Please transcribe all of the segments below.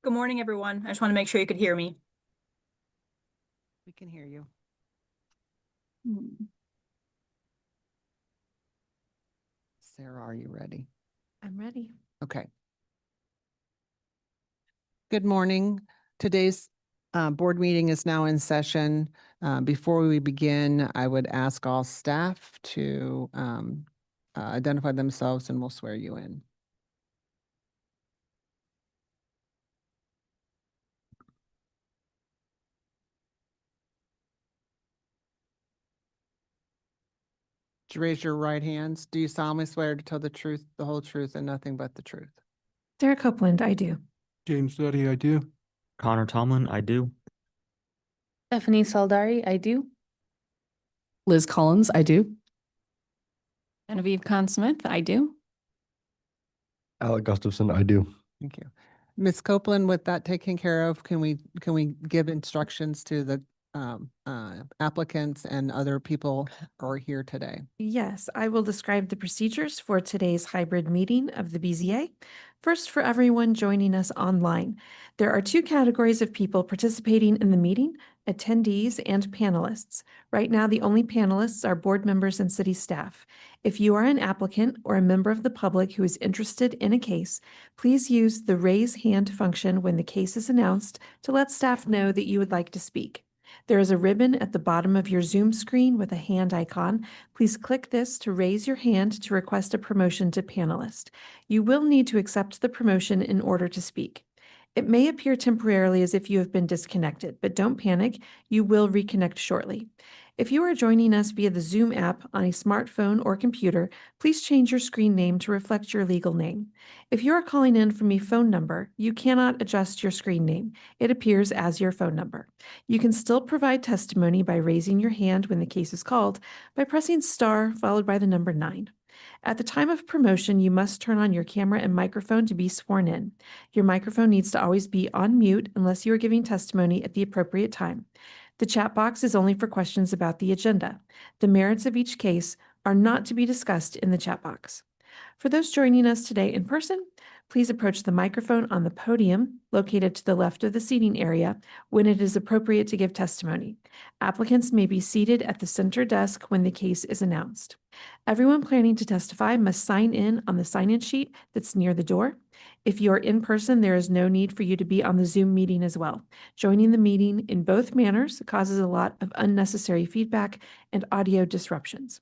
Good morning, everyone. I just want to make sure you could hear me. We can hear you. Sarah, are you ready? I'm ready. Okay. Good morning. Today's board meeting is now in session. Before we begin, I would ask all staff to identify themselves and we'll swear you in. Would you raise your right hands? Do you solemnly swear to tell the truth, the whole truth, and nothing but the truth? Sarah Copeland, I do. James Duddy, I do. Connor Tomlin, I do. Stephanie Saldari, I do. Liz Collins, I do. Genevieve Conn-Smith, I do. Alec Gustafson, I do. Thank you. Ms. Copeland, with that taken care of, can we give instructions to the applicants and other people who are here today? Yes, I will describe the procedures for today's hybrid meeting of the BZA. First, for everyone joining us online, there are two categories of people participating in the meeting: attendees and panelists. Right now, the only panelists are board members and city staff. If you are an applicant or a member of the public who is interested in a case, please use the raise hand function when the case is announced to let staff know that you would like to speak. There is a ribbon at the bottom of your Zoom screen with a hand icon. Please click this to raise your hand to request a promotion to panelist. You will need to accept the promotion in order to speak. It may appear temporarily as if you have been disconnected, but don't panic. You will reconnect shortly. If you are joining us via the Zoom app on a smartphone or computer, please change your screen name to reflect your legal name. If you are calling in from a phone number, you cannot adjust your screen name. It appears as your phone number. You can still provide testimony by raising your hand when the case is called by pressing star followed by the number 9. At the time of promotion, you must turn on your camera and microphone to be sworn in. Your microphone needs to always be on mute unless you are giving testimony at the appropriate time. The chat box is only for questions about the agenda. The merits of each case are not to be discussed in the chat box. For those joining us today in person, please approach the microphone on the podium located to the left of the seating area when it is appropriate to give testimony. Applicants may be seated at the center desk when the case is announced. Everyone planning to testify must sign in on the sign-in sheet that's near the door. If you are in person, there is no need for you to be on the Zoom meeting as well. Joining the meeting in both manners causes a lot of unnecessary feedback and audio disruptions.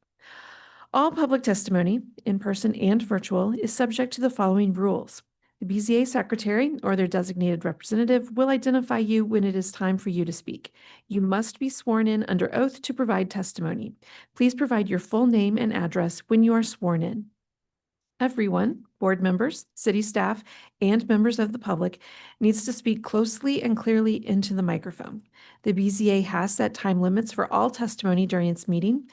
All public testimony, in person and virtual, is subject to the following rules. The BZA secretary or their designated representative will identify you when it is time for you to speak. You must be sworn in under oath to provide testimony. Please provide your full name and address when you are sworn in. Everyone, board members, city staff, and members of the public, needs to speak closely and clearly into the microphone. The BZA has set time limits for all testimony during its meeting.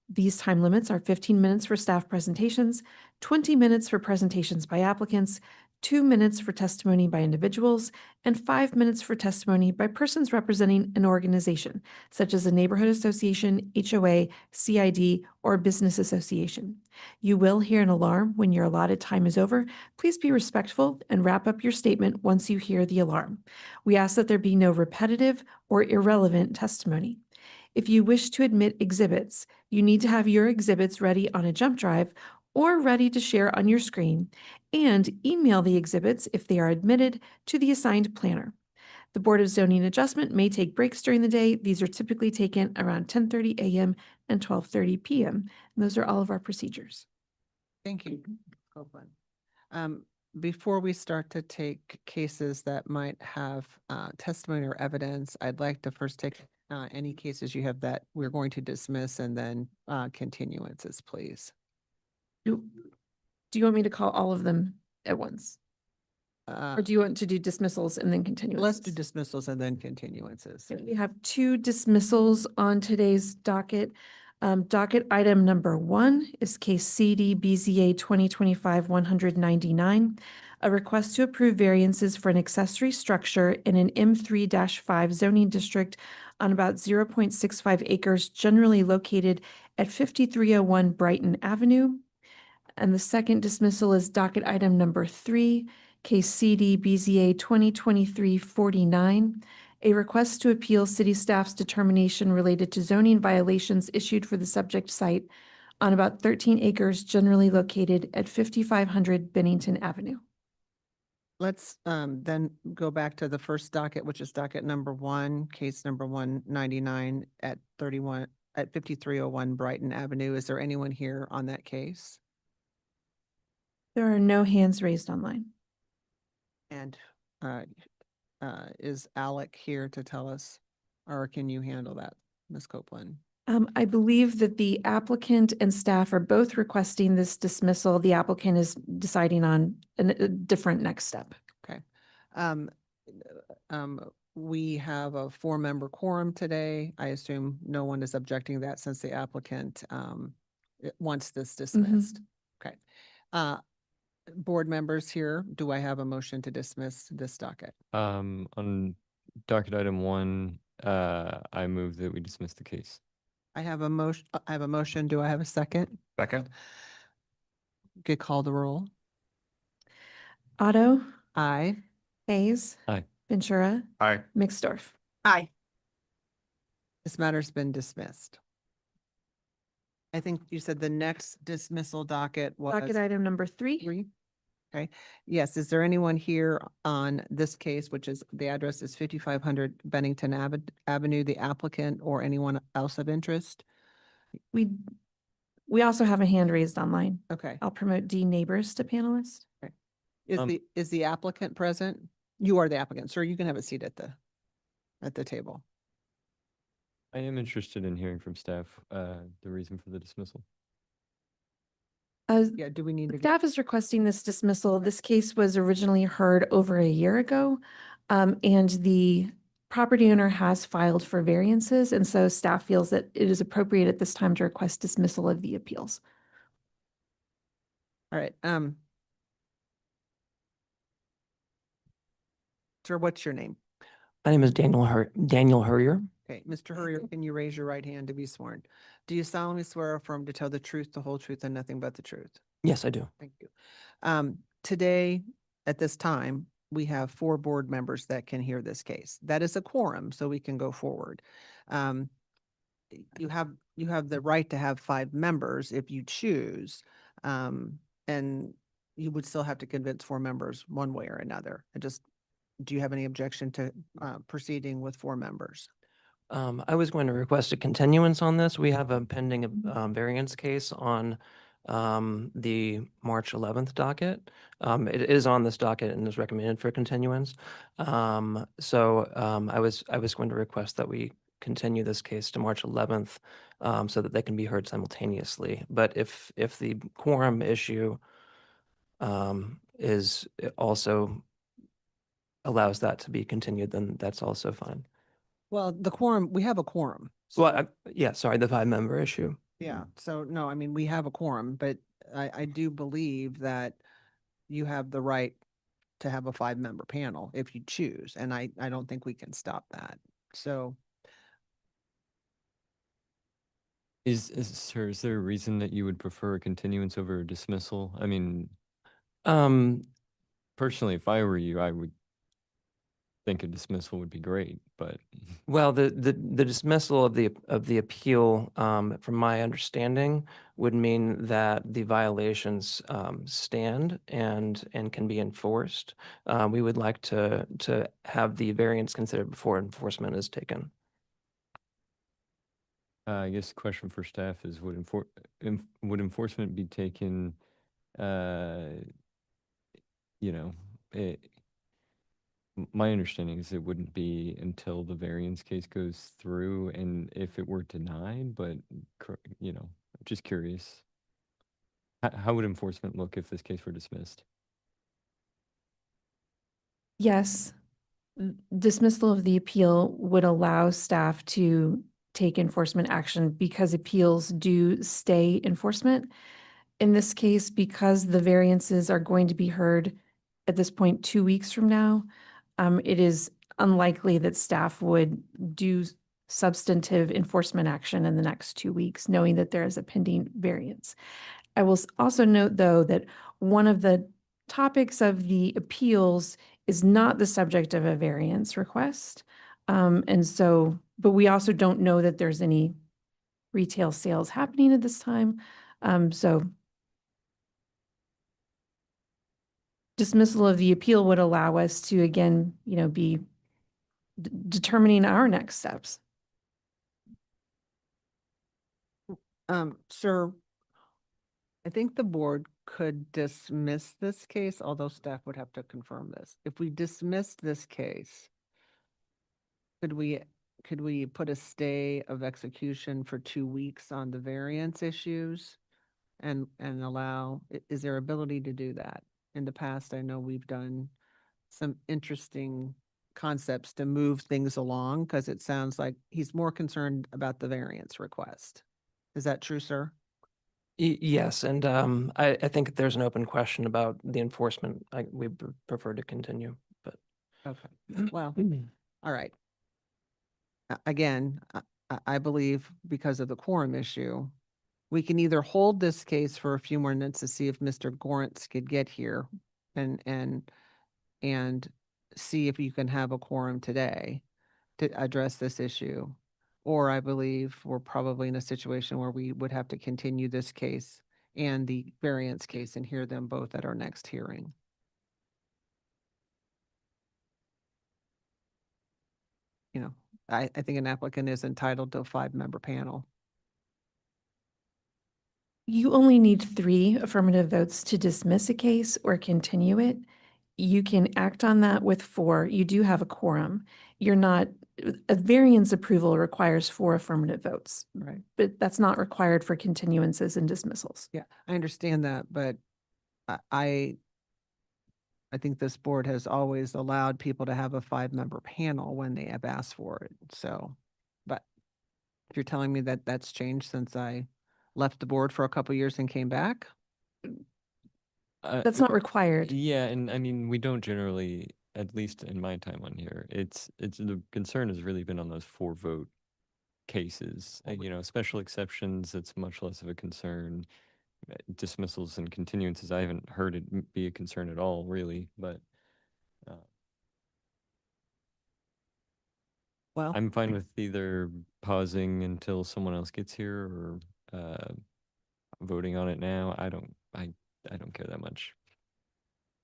These time limits are 15 minutes for staff presentations, 20 minutes for presentations by applicants, 2 minutes for testimony by individuals, and 5 minutes for testimony by persons representing an organization, such as a neighborhood association, HOA, CID, or business association. You will hear an alarm when your allotted time is over. Please be respectful and wrap up your statement once you hear the alarm. We ask that there be no repetitive or irrelevant testimony. If you wish to admit exhibits, you need to have your exhibits ready on a jump drive or ready to share on your screen, and email the exhibits if they are admitted to the assigned planner. The Board of Zoning Adjustment may take breaks during the day. These are typically taken around 10:30 a.m. and 12:30 p.m. And those are all of our procedures. Thank you, Copeland. Before we start to take cases that might have testimony or evidence, I'd like to first take any cases you have that we're going to dismiss and then continuances, please. Do you want me to call all of them at once? Or do you want to do dismissals and then continuances? Let's do dismissals and then continuances. Okay, we have 2 dismissals on today's docket. Docket item number 1 is case CD-BZA 2025-199, a request to approve variances for an accessory structure in an M3-5 zoning district on about 0.65 acres, generally located at 5301 Brighton Avenue. And the second dismissal is docket item number 3, case CD-BZA 2023-49, a request to appeal city staff's determination related to zoning violations issued for the subject site on about 13 acres generally located at 5500 Bennington Avenue. Let's then go back to the first docket, which is docket number 1, case number 199 at 5301 Brighton Avenue. Is there anyone here on that case? There are no hands raised online. And is Alec here to tell us, or can you handle that, Ms. Copeland? I believe that the applicant and staff are both requesting this dismissal. The applicant is deciding on a different next step. Okay. We have a 4-member quorum today. I assume no one is objecting to that since the applicant wants this dismissed. Okay. Board members here, do I have a motion to dismiss this docket? On docket item 1, I move that we dismiss the case. I have a motion. Do I have a second? Second. Get call the roll. Otto, Aye. Hayes. Aye. Ventura, Aye. Mixdorf. Aye. This matter's been dismissed. I think you said the next dismissal docket was Docket item number 3. 3. Okay. Yes. Is there anyone here on this case, which is the address is 5500 Bennington Avenue, the applicant or anyone else of interest? We also have a hand raised online. Okay. I'll promote D neighbors to panelist. Is the applicant present? You are the applicant, sir. You can have a seat at the table. I am interested in hearing from staff the reason for the dismissal. Yeah. Do we need to? Staff is requesting this dismissal. This case was originally heard over a year ago, and the property owner has filed for variances, and so staff feels that it is appropriate at this time to request dismissal of the appeals. All right. Sir, what's your name? My name is Daniel Hurrier. Okay, Mr. Hurrier, can you raise your right hand to be sworn? Do you solemnly swear or affirm to tell the truth, the whole truth, and nothing but the truth? Yes, I do. Thank you. Today, at this time, we have 4 board members that can hear this case. That is a quorum, so we can go forward. You have the right to have 5 members if you choose, and you would still have to convince 4 members one way or another. Do you have any objection to proceeding with 4 members? I was going to request a continuance on this. We have a pending variance case on the March 11th docket. It is on this docket and is recommended for continuance. I was going to request that we continue this case to March 11th so that they can be heard simultaneously. But if the quorum issue is also allows that to be continued, then that's also fine. Well, the quorum, we have a quorum. Well, yeah, sorry, the 5-member issue. Yeah, so no, I mean, we have a quorum, but I do believe that you have the right to have a 5-member panel if you choose, and I don't think we can stop that. So. Sir, is there a reason that you would prefer a continuance over a dismissal? I mean, personally, if I were you, I would think a dismissal would be great, but. Well, the dismissal of the appeal, from my understanding, would mean that the violations stand and can be enforced. We would like to have the variance considered before enforcement is taken. I guess the question for staff is, would enforcement be taken, my understanding is it wouldn't be until the variance case goes through and if it were denied, but, just curious. How would enforcement look if this case were dismissed? Yes, dismissal of the appeal would allow staff to take enforcement action because appeals do stay enforcement. In this case, because the variances are going to be heard at this point 2 weeks from now, it is unlikely that staff would do substantive enforcement action in the next 2 weeks, knowing that there is a pending variance. I will also note, though, that one of the topics of the appeals is not the subject of a variance request. And so, but we also don't know that there's any retail sales happening at this time. So dismissal of the appeal would allow us to, again, be determining our next steps. Sir, I think the board could dismiss this case, although staff would have to confirm this. If we dismissed this case, could we put a stay of execution for 2 weeks on the variance issues and allow, is there ability to do that? In the past, I know we've done some interesting concepts to move things along because it sounds like he's more concerned about the variance request. Is that true, sir? Yes, and I think there's an open question about the enforcement. We prefer to continue, but. Okay, well, all right. Again, I believe because of the quorum issue, we can either hold this case for a few more minutes to see if Mr. Gorentz could get here and see if you can have a quorum today to address this issue. Or I believe we're probably in a situation where we would have to continue this case and the variance case and hear them both at our next hearing. I think an applicant is entitled to a 5-member panel. You only need 3 affirmative votes to dismiss a case or continue it. You can act on that with 4. You do have a quorum. A variance approval requires 4 affirmative votes, Right. but that's not required for continuances and dismissals. Yeah, I understand that, but I think this board has always allowed people to have a 5-member panel when they have asked for it. So, but if you're telling me that that's changed since I left the board for a couple years and came back, That's not required. Yeah, and I mean, we don't generally, at least in my time on here, it's the concern has really been on those 4-vote cases. Special exceptions, it's much less of a concern. Dismissals and continuances, I haven't heard it be a concern at all, really, but well, I'm fine with either pausing until someone else gets here or voting on it now. I don't care that much.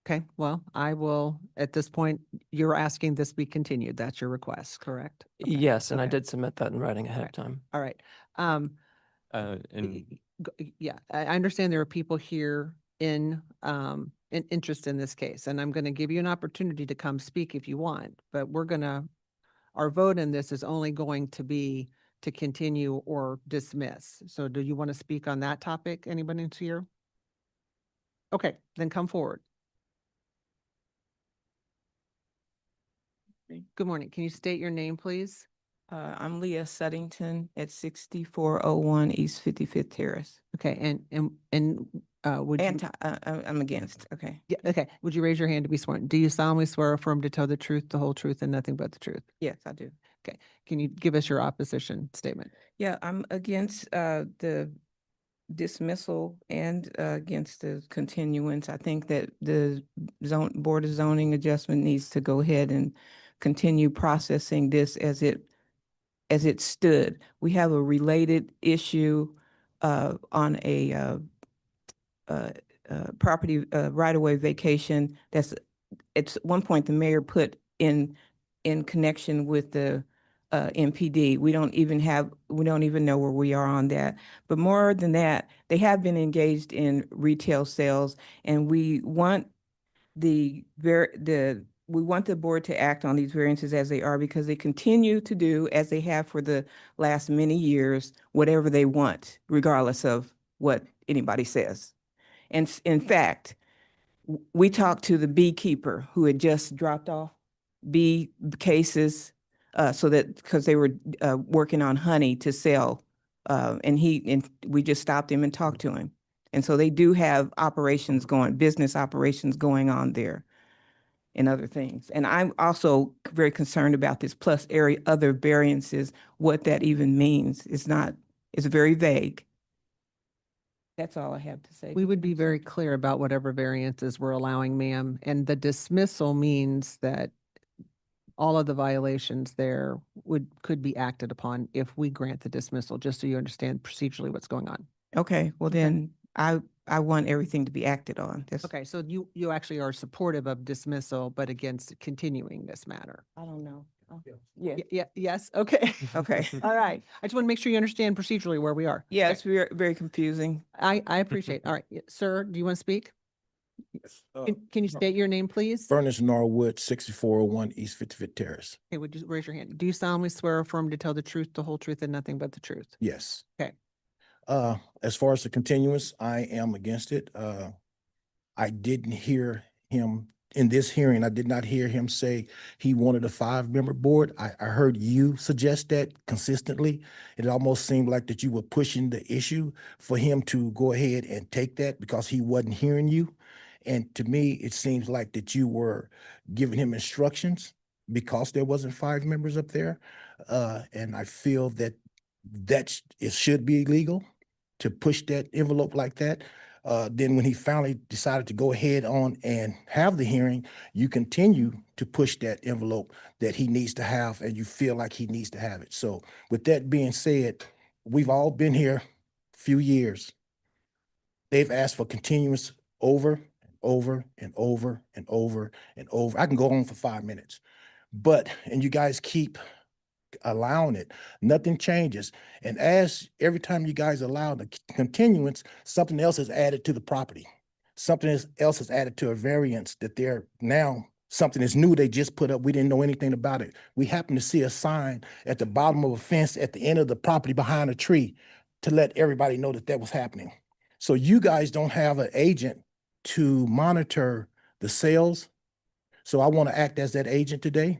okay, well, I will, at this point, you're asking this be continued. That's your request, correct? Okay, Yes, and I okay, did submit that in writing ahead of Right. time. all right. And Yeah, I understand there are people here in interest in this case, and I'm going to give you an opportunity to come speak if you want, but our vote in this is only going to be to continue or dismiss. So do you want to speak on that topic? Anybody who's here? Okay, then come forward. Good morning. Can you state your name, please? I'm Leah Suddington at 6401 East 55th Terrace. Okay, and would you, I'm against, okay. yeah, okay, would you raise your hand to be sworn? Do you solemnly swear or affirm to tell the truth, the whole truth, and nothing but the truth? Yes, I do. Okay, can you give us your opposition statement? Yeah, I'm against the dismissal and against the continuance. I think that the Board of Zoning Adjustment needs to go ahead and continue processing this as it stood. We have a related issue on a property right-of-way vacation that's, at one point, the mayor put in connection with the MPD. We don't even know where we are on that. But more than that, they have been engaged in retail sales, and we want the board to act on these variances as they are, because they continue to do, as they have for the last many years, whatever they want, regardless of what anybody says. And in fact, we talked to the beekeeper who had just dropped off bee cases because they were working on honey to sell. And we just stopped him and talked to him. And so they do have business operations going on there and other things. And I'm also very concerned about this plus other variances, what that even means. It's very vague. That's all I have to say. We would be very clear about whatever variances we're allowing, ma'am. And the dismissal means that all of the violations there could be acted upon if we grant the dismissal, just so you understand procedurally what's going on. Okay, well then, I want everything to be acted on. That's, Okay, so you actually are supportive of dismissal, but against continuing this matter? I don't know. Oh, yeah, Yes, okay. okay. All right. I just want to make sure you understand procedurally where we are. Yeah, Okay. it's very, very confusing. I appreciate. All right, sir, do you want to speak? Can you state your name, please? Furnace Norwood, 6401 East 55th Terrace. Okay, would you raise your hand? Do you solemnly swear or affirm to tell the truth, the whole truth, and nothing but the truth? Yes. Okay. As far as the continuance, I am against it. I didn't hear him in this hearing. I did not hear him say he wanted a 5-member board. I heard you suggest that consistently. It almost seemed like that you were pushing the issue for him to go ahead and take that because he wasn't hearing you. And to me, it seems like that you were giving him instructions because there wasn't 5 members up there. And I feel that it should be illegal to push that envelope like that. Then when he finally decided to go ahead on and have the hearing, you continue to push that envelope that he needs to have, and you feel like he needs to have it. So with that being said, we've all been here a few years. They've asked for continuance over and over and over and over and over. I can go on for 5 minutes, and you guys keep allowing it. Nothing changes. And as every time you guys allow the continuance, something else is added to the property. Something else is added to a variance that they're now, something is new they just put up. We didn't know anything about it. We happened to see a sign at the bottom of a fence at the end of the property behind a tree to let everybody know that that was happening. So you guys don't have an agent to monitor the sales. So I want to act as that agent today.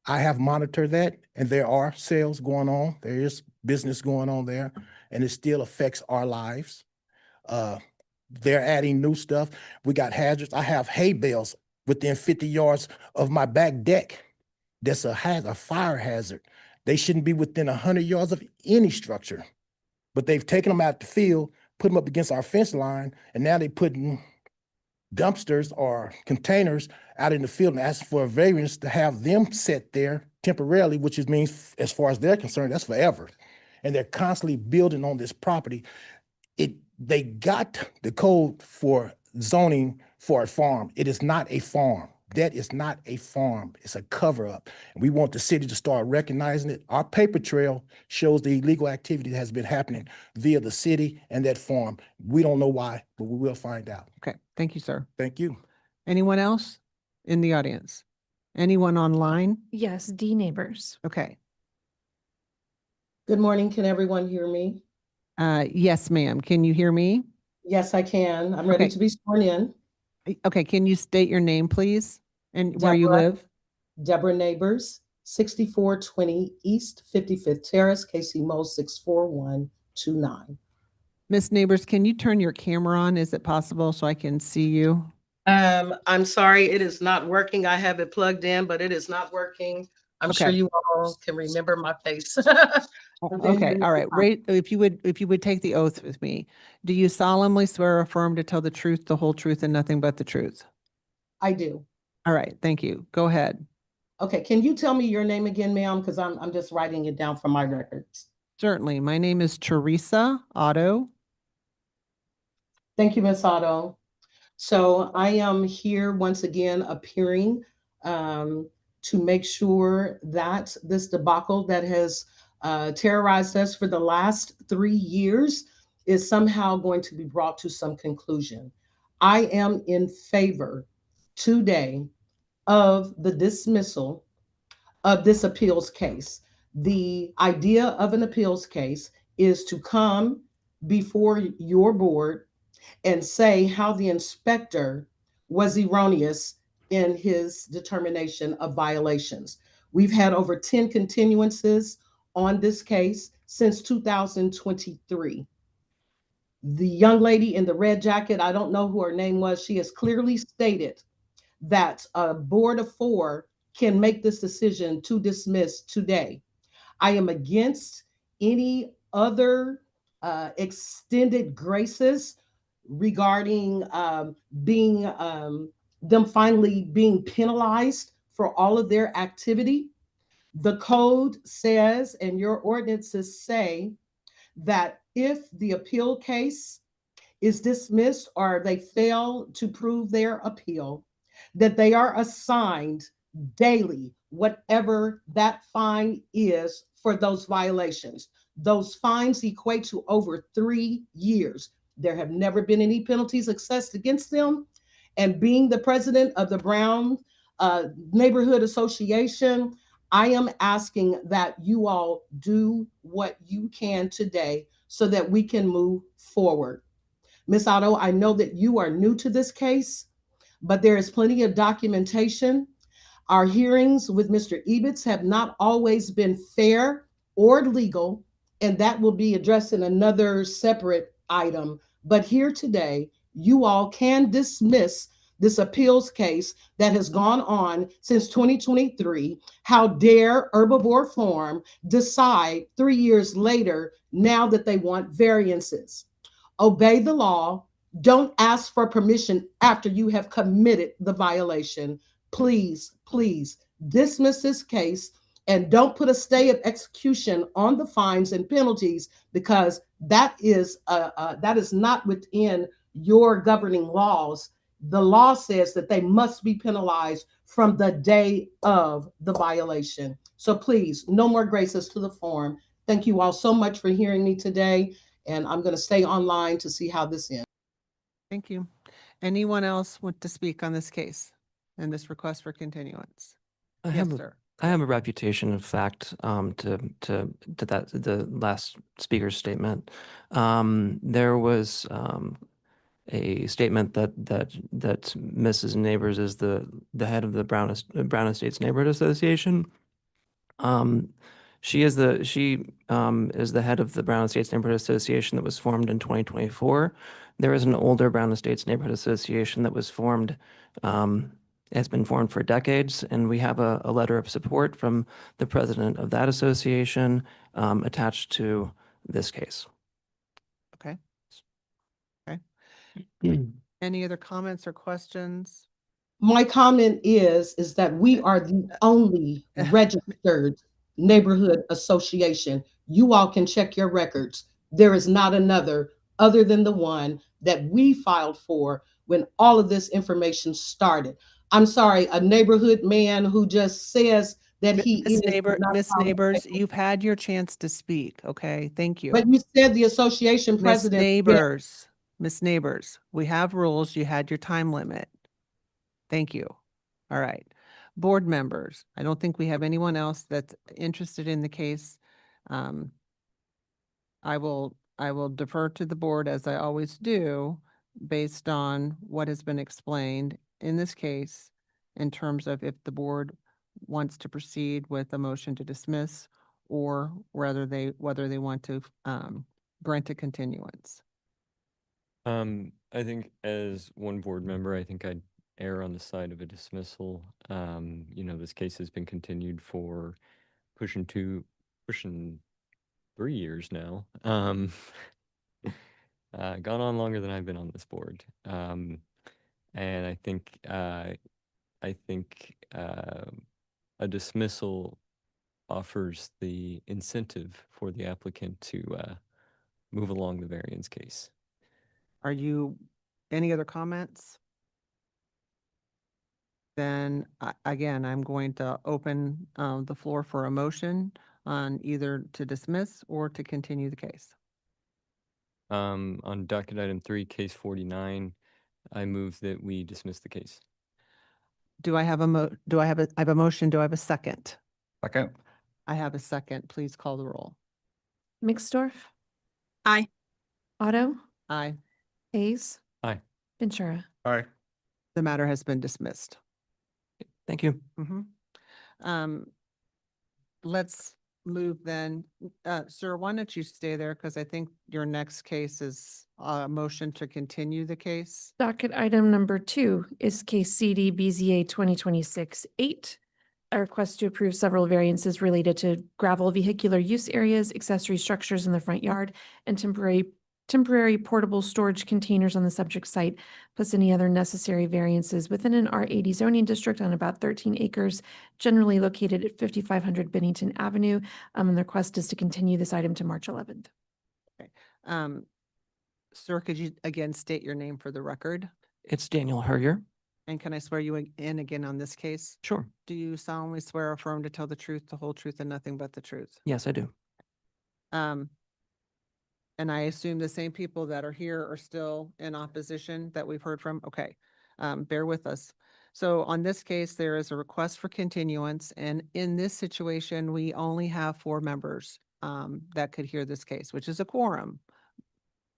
I have monitored that, and there are sales going on. There is business going on there, and it still affects our lives. They're adding new stuff. We got hazards. I have hay bales within 50 yards of my back deck. That's a fire hazard. They shouldn't be within 100 yards of any structure, but they've taken them out the field, put them up against our fence line, and now they're putting dumpsters or containers out in the field and asking for a variance to have them set there temporarily, which means, as far as they're concerned, that's forever. And they're constantly building on this property. They got the code for zoning for a farm. It is not a farm. That is not a farm. It's a cover-up. And we want the city to start recognizing it. Our paper trail shows the illegal activity that has been happening via the city and that farm. We don't know why, but we will find out. Okay, thank you, sir. Thank you. Anyone else in the audience? Anyone online? Yes, D neighbors. Okay. Good morning. Can everyone hear me? Yes, ma'am. Can you hear me? Yes, I can. I'm ready Okay. to be sworn in. Okay, can you state your name, please, and where you Deborah. live? Deborah Neighbors, 6420 East 55th Terrace, KC Mo 64129. Miss Neighbors, can you turn your camera on? Is it possible so I can see you? I'm sorry, it is not working. I have it plugged in, but it is not working. I'm sure Okay. you all can remember my face. Okay, all right. If you would take the oath with me, do you solemnly swear or affirm to tell the truth, the whole truth, and nothing but the truth? I do. All right, thank you. Go ahead. Okay, can you tell me your name again, ma'am? Because I'm just writing it down for my records. Certainly. My name is Teresa Otto. Thank you, Ms. Otto. So I am here once again appearing to make sure that this debacle that has terrorized us for the last 3 years is somehow going to be brought to some conclusion. I am in favor today of the dismissal of this appeals case. The idea of an appeals case is to come before your board and say how the inspector was erroneous in his determination of violations. We've had over 10 continuances on this case since 2023. The young lady in the red jacket, I don't know who her name was, she has clearly stated that a board of 4 can make this decision to dismiss today. I am against any other extended graces regarding being them finally being penalized for all of their activity. The code says, and your ordinances say, that if the appeal case is dismissed or they fail to prove their appeal, that they are assigned daily whatever that fine is for those violations. Those fines equate to over 3 years. There have never been any penalties assessed against them. And being the president of the Brown Neighborhood Association, I am asking that you all do what you can today so that we can move forward. Ms. Otto, I know that you are new to this case, but there is plenty of documentation. Our hearings with Mr. Ebitz have not always been fair or legal, and that will be addressed in another separate item. But here today, you all can dismiss this appeals case that has gone on since 2023. How dare Herbivore Farm decide 3 years later now that they want variances? Obey the law. Don't ask for permission after you have committed the violation. Please, please dismiss this case and don't put a stay of execution on the fines and penalties, because that is not within your governing laws. The law says that they must be penalized from the day of the violation. So please, no more graces to the form. Thank you all so much for hearing me today, and I'm going to stay online to see how this ends. Thank you. Anyone else want to speak on this case and this request for continuance? I Yes, have a, sir. I have a reputation of fact to that the last speaker's statement. There was a statement that Mrs. Neighbors is the head of the Brown Estates Neighborhood Association. She is the head of the Brown Estates Neighborhood Association that was formed in 2024. There is an older Brown Estates Neighborhood Association that was formed, has been formed for decades, and we have a letter of support from the president of that association attached to this case. Okay. Okay. Any other comments or questions? My comment is that we are the only registered neighborhood association. You all can check your records. There is not another other than the one that we filed for when all of this information started. I'm sorry, a neighborhood man who just says that he is not Miss found- Neighbors, you've had your chance to speak. Okay, thank you. But you said the association Miss president. Neighbors, Miss Neighbors, we have rules. You had your time limit. Thank you. All right. Board members, I don't think we have anyone else that's interested in the case. I will defer to the board, as I always do, based on what has been explained in this case in terms of if the board wants to proceed with a motion to dismiss or whether they want to grant a continuance. I think as one board member, I think I'd err on the side of a dismissal. This case has been continued for pushing 3 years now. Gone on longer than I've been on this board. And I think a dismissal offers the incentive for the applicant to move along the variance case. Are you, any other comments? Then again, I'm going to open the floor for a motion on either to dismiss or to continue the case. On docket item 3, case 49, I move that we dismiss the case. Do I have a motion? Do I have a second? Second. I have a second. Please call the roll. Mixdorf, Aye. Otto, Aye. Hayes, Aye. Ventura. Aye. The matter has been dismissed. Thank you. Let's move then. Sir, why don't you stay there? Because I think your next case is a motion to continue the case. Docket item number 2 is case CD-BZA 2026-00008. a request to approve several variances related to gravel vehicular use areas, accessory structures in the front yard, and temporary portable storage containers on the subject site, plus any other necessary variances within an R80 zoning district on about 13 acres, generally located at 5500 Bennington Avenue. And the request is to continue this item to March 11th. Okay. Sir, could you again state your name for the record? It's Daniel Herrier. And can I swear you in again on this case? Sure. Do you solemnly swear or affirm to tell the truth, the whole truth, and nothing but the truth? Yes, I do. And I assume the same people that are here are still in opposition that we've heard from? Okay, bear with us. So on this case, there is a request for continuance, and in this situation, we only have 4 members that could hear this case, which is a quorum.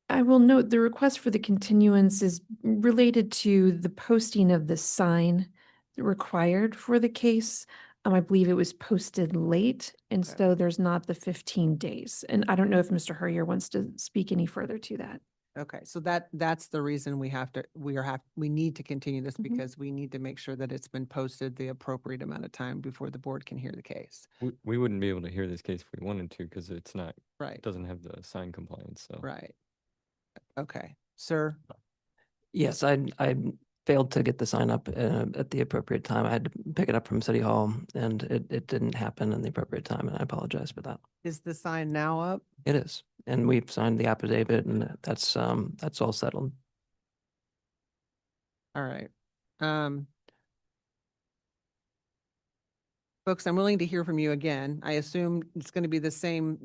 I will note the request for the continuance is related to the posting of the sign required for the case. I believe it was posted late, and Okay. so there's not the 15 days. And I don't know if Mr. Herrier wants to speak any further to that. Okay, so that's the reason we need to continue this Mhm. because we need to make sure that it's been posted the appropriate amount of time before the board can hear the case. We wouldn't be able to hear this case if we wanted to because it's not, Right, doesn't have the sign compliance, so. right. Okay, sir, Yes, I failed to get the sign up at the appropriate time. I had to pick it up from City Hall and it didn't happen in the appropriate time, and I apologize for that. is the sign now up? It is, and we've signed the affidavit, and that's all settled. All right. Folks, I'm willing to hear from you again. I assume it's going to be the same,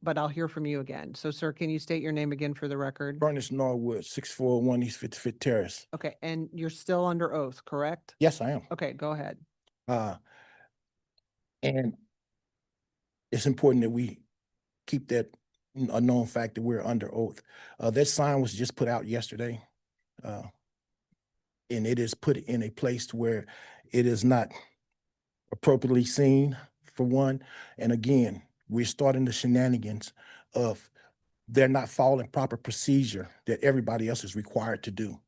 but I'll hear from you again. So sir, can you state your name again for the record? Ernest Norwood, 6401 East 55th Terrace. Okay, and you're still under oath, correct? Yes, I am. Okay, go ahead. And it's important that we keep that a known fact that we're under oath. That sign was just put out yesterday. And it is put in a place where it is not appropriately seen, for one. And again, we're starting the shenanigans of they're not following proper procedure that everybody else is required to do.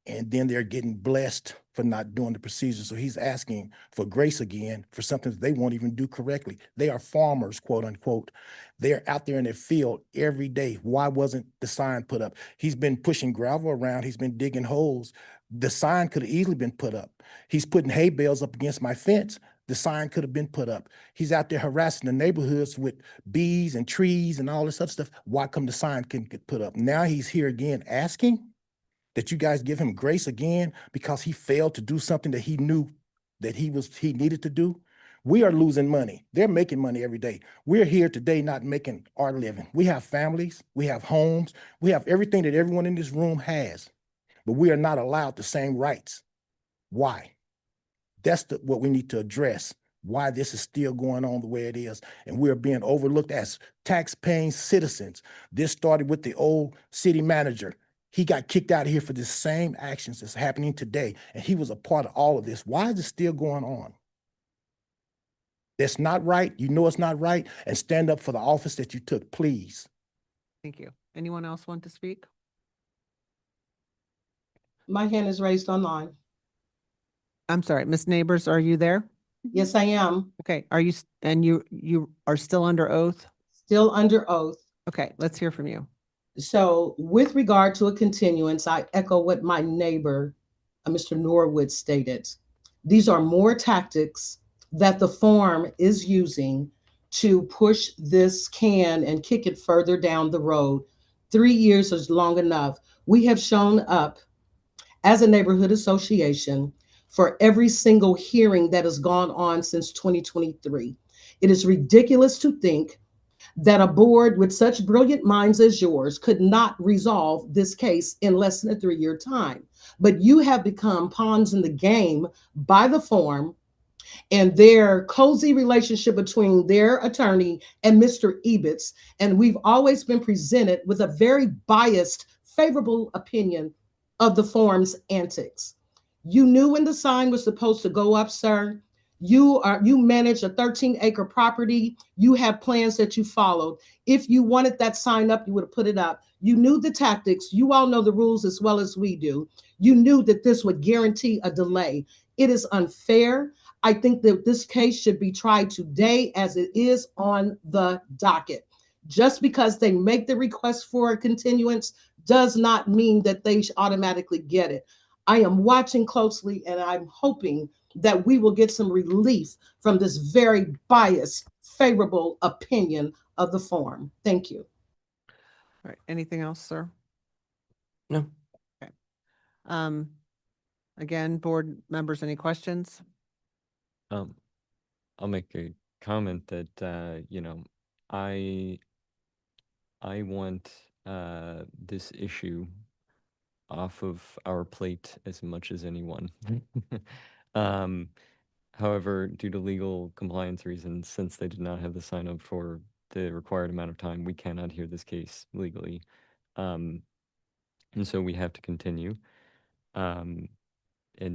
And then they're getting blessed for not doing the procedure. So he's asking for grace again for something that they won't even do correctly. They are farmers, quote unquote. They're out there in their field every day. Why wasn't the sign put up? He's been pushing gravel around. He's been digging holes. The sign could have easily been put up. He's putting hay bales up against my fence. The sign could have been put up. He's out there harassing the neighborhoods with bees and trees and all this other stuff. Why come the sign couldn't get put up? Now he's here again asking that you guys give him grace again because he failed to do something that he knew that he needed to do. We are losing money. They're making money every day. We're here today not making our living. We have families, we have homes, we have everything that everyone in this room has, but we are not allowed the same rights. Why? That's what we need to address, why this is still going on the way it is. And we're being overlooked as tax-paying citizens. This started with the old city manager. He got kicked out of here for the same actions that's happening today. And he was a part of all of this. Why is it still going on? That's not right. You know it's not right. And stand up for the office that you took, please. Thank you. Anyone else want to speak? My hand is raised online. I'm sorry, Ms. Neighbors, are you there? Yes, I am. Okay, are you, and you are still under oath? Still under oath. Okay, let's hear from you. So with regard to a continuance, I echo what my neighbor, Mr. Norwood, stated. These are more tactics that the farm is using to push this can and kick it further down the road. 3 years is long enough. We have shown up as a neighborhood association for every single hearing that has gone on since 2023. It is ridiculous to think that a board with such brilliant minds as yours could not resolve this case in less than a 3-year time. But you have become pawns in the game by the farm and their cozy relationship between their attorney and Mr. Ebitz. And we've always been presented with a very biased, favorable opinion of the farm's antics. You knew when the sign was supposed to go up, sir. You manage a 13-acre property. You have plans that you followed. If you wanted that sign up, you would have put it up. You knew the tactics. You all know the rules as well as we do. You knew that this would guarantee a delay. It is unfair. I think that this case should be tried today as it is on the docket. Just because they make the request for a continuance does not mean that they automatically get it. I am watching closely and I'm hoping that we will get some relief from this very biased, favorable opinion of the form. Thank you. All right, anything else, sir? No. Um, again, board members, any questions? I'll make a comment that, you know, I want this issue off of our plate as much as anyone. Um, However, due to legal compliance reasons, since they did not have the sign up for the required amount of time, we cannot hear this case legally. And so we have to continue. And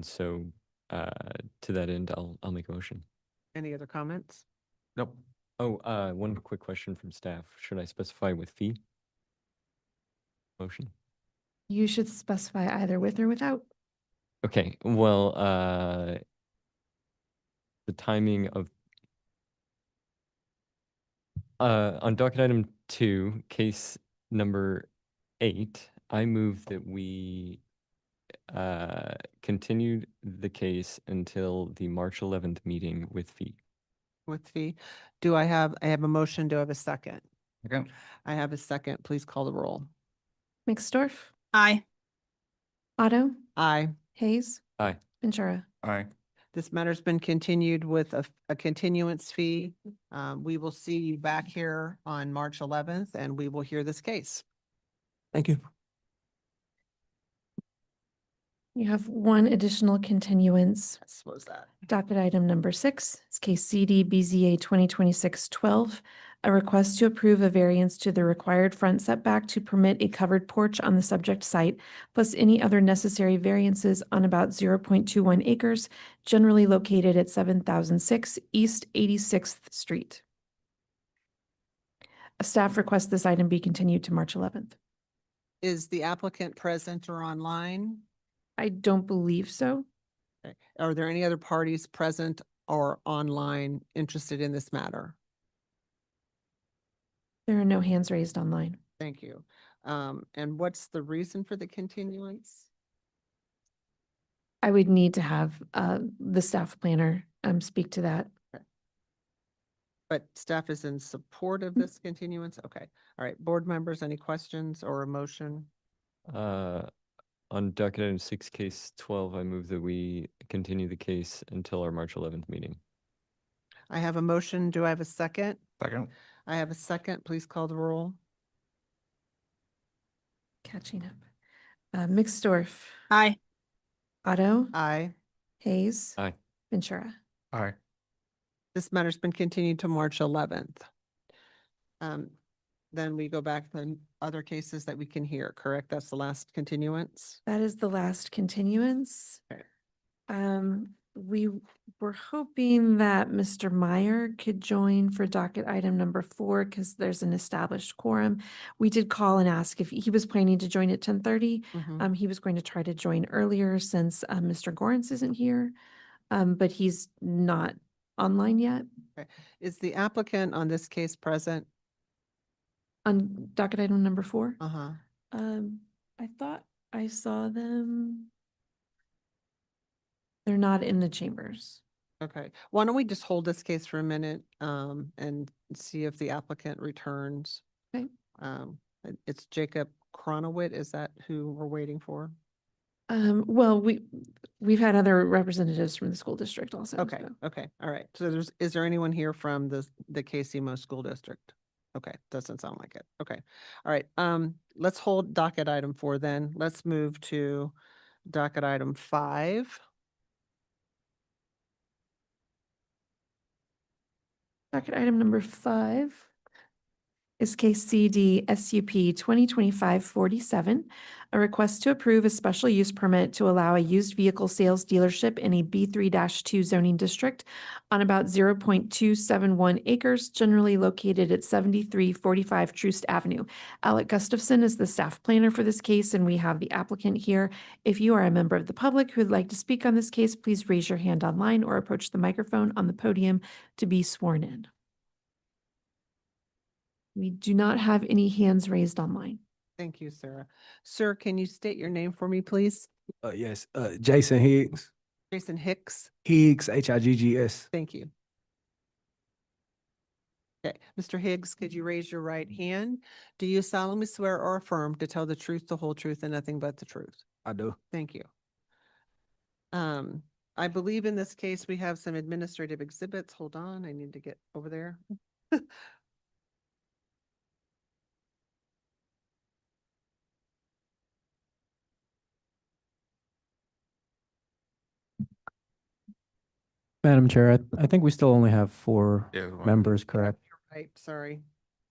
so to that end, I'll make a motion. Any other comments? Nope. Oh, one quick question from staff. Should I specify with fee? Motion? You should specify either with or without. Okay, well, the timing of on docket item 2, case number 8, I move that we continued the case until the March 11th meeting with fee. With fee. I have a motion. Do I have a second? Okay. I have a second. Please call the roll. Mixdorf, Aye. Otto, Aye. Hayes, Aye. Ventura. Aye. This matter's been continued with a continuance fee. We will see you back here on March 11th and we will hear this case. Thank you. You have one additional continuance. What was that? Docket item number 6, it's case CD-BZA-2026-12, a request to approve a variance to the required front setback to permit a covered porch on the subject site, plus any other necessary variances on about 0.21 acres, generally located at 7006 East 86th Street. A staff requests this item be continued to March 11th. Is the applicant present or online? I don't believe so. Okay. Are there any other parties present or online interested in this matter? There are no hands raised online. Thank you. And what's the reason for the continuance? I would need to have the staff planner speak to that. But staff is in support of this continuance? Okay. All right. Board members, any questions or a motion? On docket item 6, case 12, I move that we continue the case until our March 11th meeting. I have a motion. Do I have a second? Second. I have a second. Please call the roll. Catching up. Mixdorf, Aye. Otto, Aye. Hayes, Aye. Ventura. Aye. This matter's been continued to March 11th. Then we go back to other cases that we can hear, correct? That's the last continuance? That is the last continuance. Okay. We were hoping that Mr. Meyer could join for docket item number 4 because there's an established quorum. We did call and ask if he was planning to join at 10:30. Mhm. He was going to try to join earlier since Mr. Gorence isn't here, but he's not online yet. Is the applicant on this case present? On docket item number 4? Uh-huh. I thought I saw them. They're not in the chambers. Okay. Why don't we just hold this case for a minute, and see if the applicant returns? Okay. It's Jacob Cronowit. Is that who we're waiting for? Well, we've had other representatives from the school district also. Okay, so. okay, all right. So is there anyone here from the KCMO school district? Okay, doesn't sound like it. Okay, all right. Let's hold docket item 4 then. Let's move to docket item 5. Docket item number 5 is case CD-SUP 2025-47, a request to approve a special use permit to allow a used vehicle sales dealership in a B3-2 zoning district on about 0.271 acres, generally located at 7345 Troost Avenue. Alec Gustafson is the staff planner for this case, and we have the applicant here. If you are a member of the public who would like to speak on this case, please raise your hand online or approach the microphone on the podium to be sworn in. We do not have any hands raised online. Thank you, Sarah. Sir, can you state your name for me, please? Yes, Jason Higgs. Jason Hicks. Higgs, Higgs. Thank you. Okay, Mr. Higgs, could you raise your right hand? Do you solemnly swear or affirm to tell the truth, the whole truth, and nothing but the truth? I do. Thank you. I believe in this case, we have some administrative exhibits. Hold on, I need to get over there. Madam Chair, I think we still only have four members, correct? Right, sorry.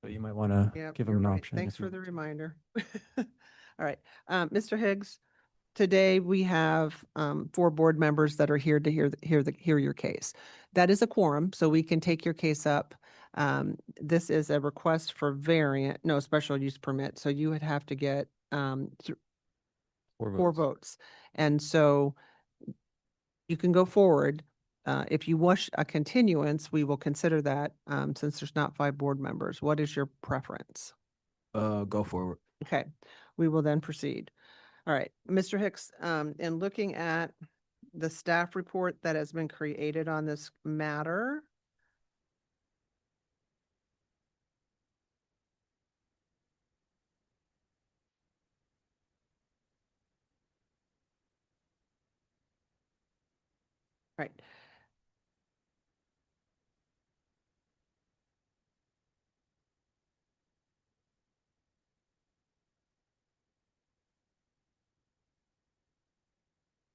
So you might want to Yep, give you're them an right. option. Thanks if you- for the reminder. All right, Mr. Higgs, today we have four board members that are here to hear your case. That is a quorum, so we can take your case up. This is a request for special use permit, so you would have to get four votes. And so you can go forward. If you wish a continuance, we will consider that since there's not five board members. What is your preference? Go forward. Okay, we will then proceed. All right, Mr. Hicks, in looking at the staff report that has been created on this matter, right.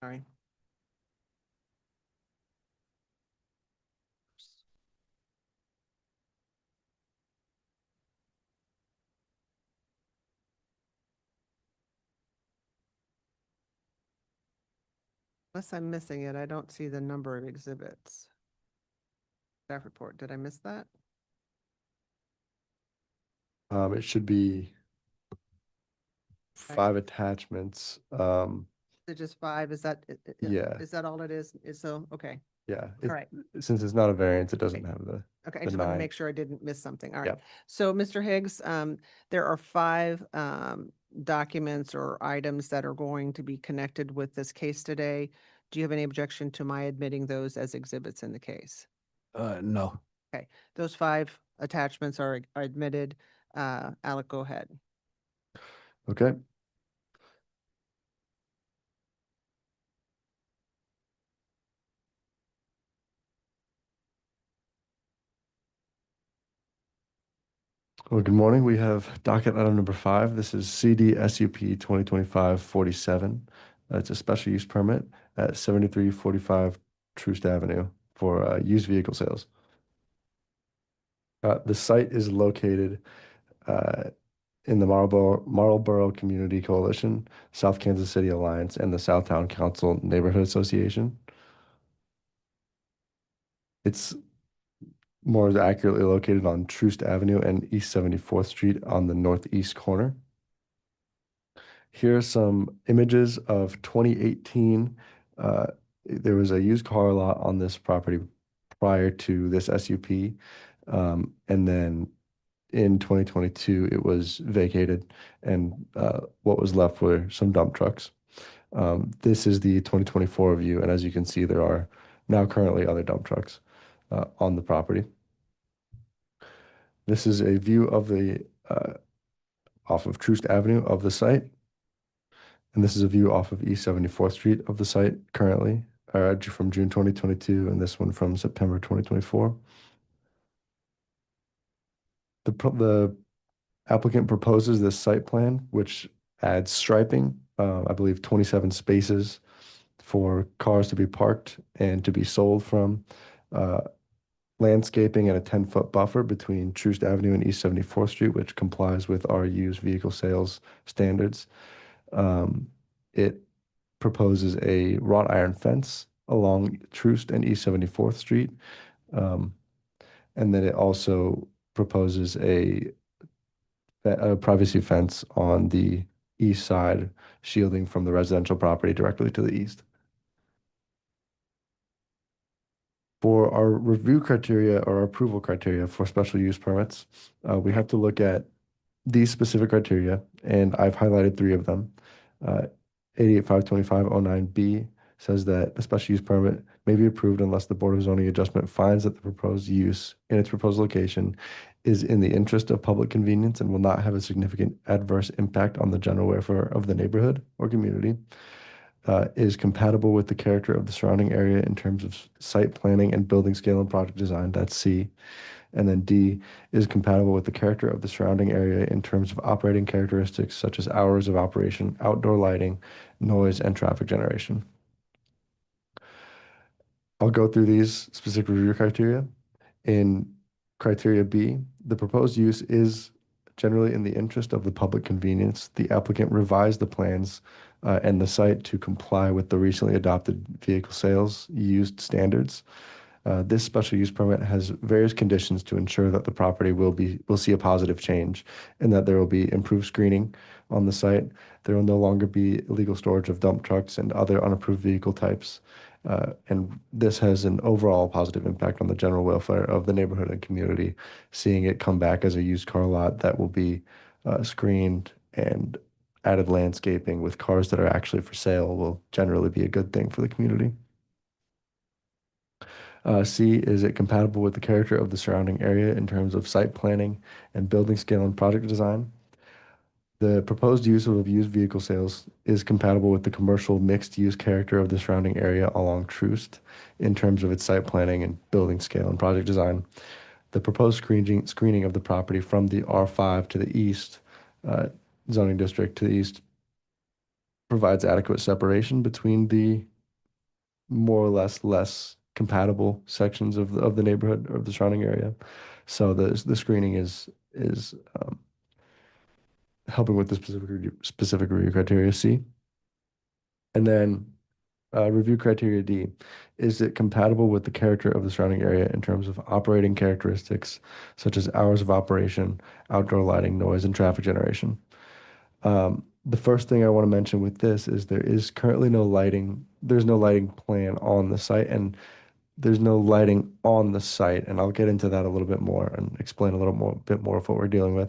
Sorry. Unless I'm missing it, I don't see the number of exhibits. Staff report, did I miss that? It should be 5 attachments. Is it just five? Is that, Yeah. is that all it is? Okay, Yeah. all right. Since it's not a variance, it doesn't have the. Okay, I the just want to 9. make sure I didn't miss something. All right. Yep. So, Mr. Higgs, there are 5 documents or items that are going to be connected with this case today. Do you have any objection to my admitting those as exhibits in the case? No. Okay, those 5 attachments are admitted. Alec, go ahead. Okay. Well, good morning. We have docket item number 5. This is CD-SUP 2025-47. It's a special use permit at 7345 Troost Avenue for used vehicle sales. The site is located in the Marlboro Community Coalition, South Kansas City Alliance, and the Southtown Council Neighborhood Association. It's more accurately located on Troost Avenue and East 74th Street on the northeast corner. Here are some images of 2018. There was a used car lot on this property prior to this SUP. And then in 2022, it was vacated, and what was left were some dump trucks. This is the 2024 view, and as you can see, there are now currently other dump trucks on the property. This is a view of the off of Troost Avenue of the site, and this is a view off of East 74th Street of the site currently, from June 2022, and this one from September 2024. The applicant proposes this site plan, which adds striping, I believe 27 spaces for cars to be parked and to be sold from landscaping and a 10-foot buffer between Troost Avenue and East 74th Street, which complies with our used vehicle sales standards. It proposes a wrought iron fence along Troost and East 74th Street. And then it also proposes a privacy fence on the east side, shielding from the residential property directly to the east. For our review criteria or approval criteria for special use permits, we have to look at these specific criteria, and I've highlighted 3 of them. 8852509B says that a special use permit may be approved unless the Board of Zoning Adjustment finds that the proposed use in its proposed location is in the interest of public convenience and will not have a significant adverse impact on the general welfare of the neighborhood or community. Is compatible with the character of the surrounding area in terms of site planning and building scale and project design. That's C. And then D is compatible with the character of the surrounding area in terms of operating characteristics such as hours of operation, outdoor lighting, noise, and traffic generation. I'll go through these specific review criteria. In criteria B, the proposed use is generally in the interest of the public convenience. The applicant revised the plans and the site to comply with the recently adopted vehicle sales used standards. This special use permit has various conditions to ensure that the property will see a positive change and that there will be improved screening on the site. There will no longer be illegal storage of dump trucks and other unapproved vehicle types. And this has an overall positive impact on the general welfare of the neighborhood and community. Seeing it come back as a used car lot that will be screened and added landscaping with cars that are actually for sale will generally be a good thing for the community. C, is it compatible with the character of the surrounding area in terms of site planning and building scale and project design? The proposed use of used vehicle sales is compatible with the commercial mixed-use character of the surrounding area along Troost in terms of its site planning and building scale and project design. The proposed screening of the property from the R5 to the east, zoning district to the east, provides adequate separation between the more or less compatible sections of the neighborhood or the surrounding area. So the screening is helping with the specific review criteria C. And then review criteria D, is it compatible with the character of the surrounding area in terms of operating characteristics such as hours of operation, outdoor lighting, noise, and traffic generation? The first thing I want to mention with this is there is currently no lighting. There's no lighting plan on the site, and there's no lighting on the site. And I'll get into that a little bit more and explain a bit more of what we're dealing with.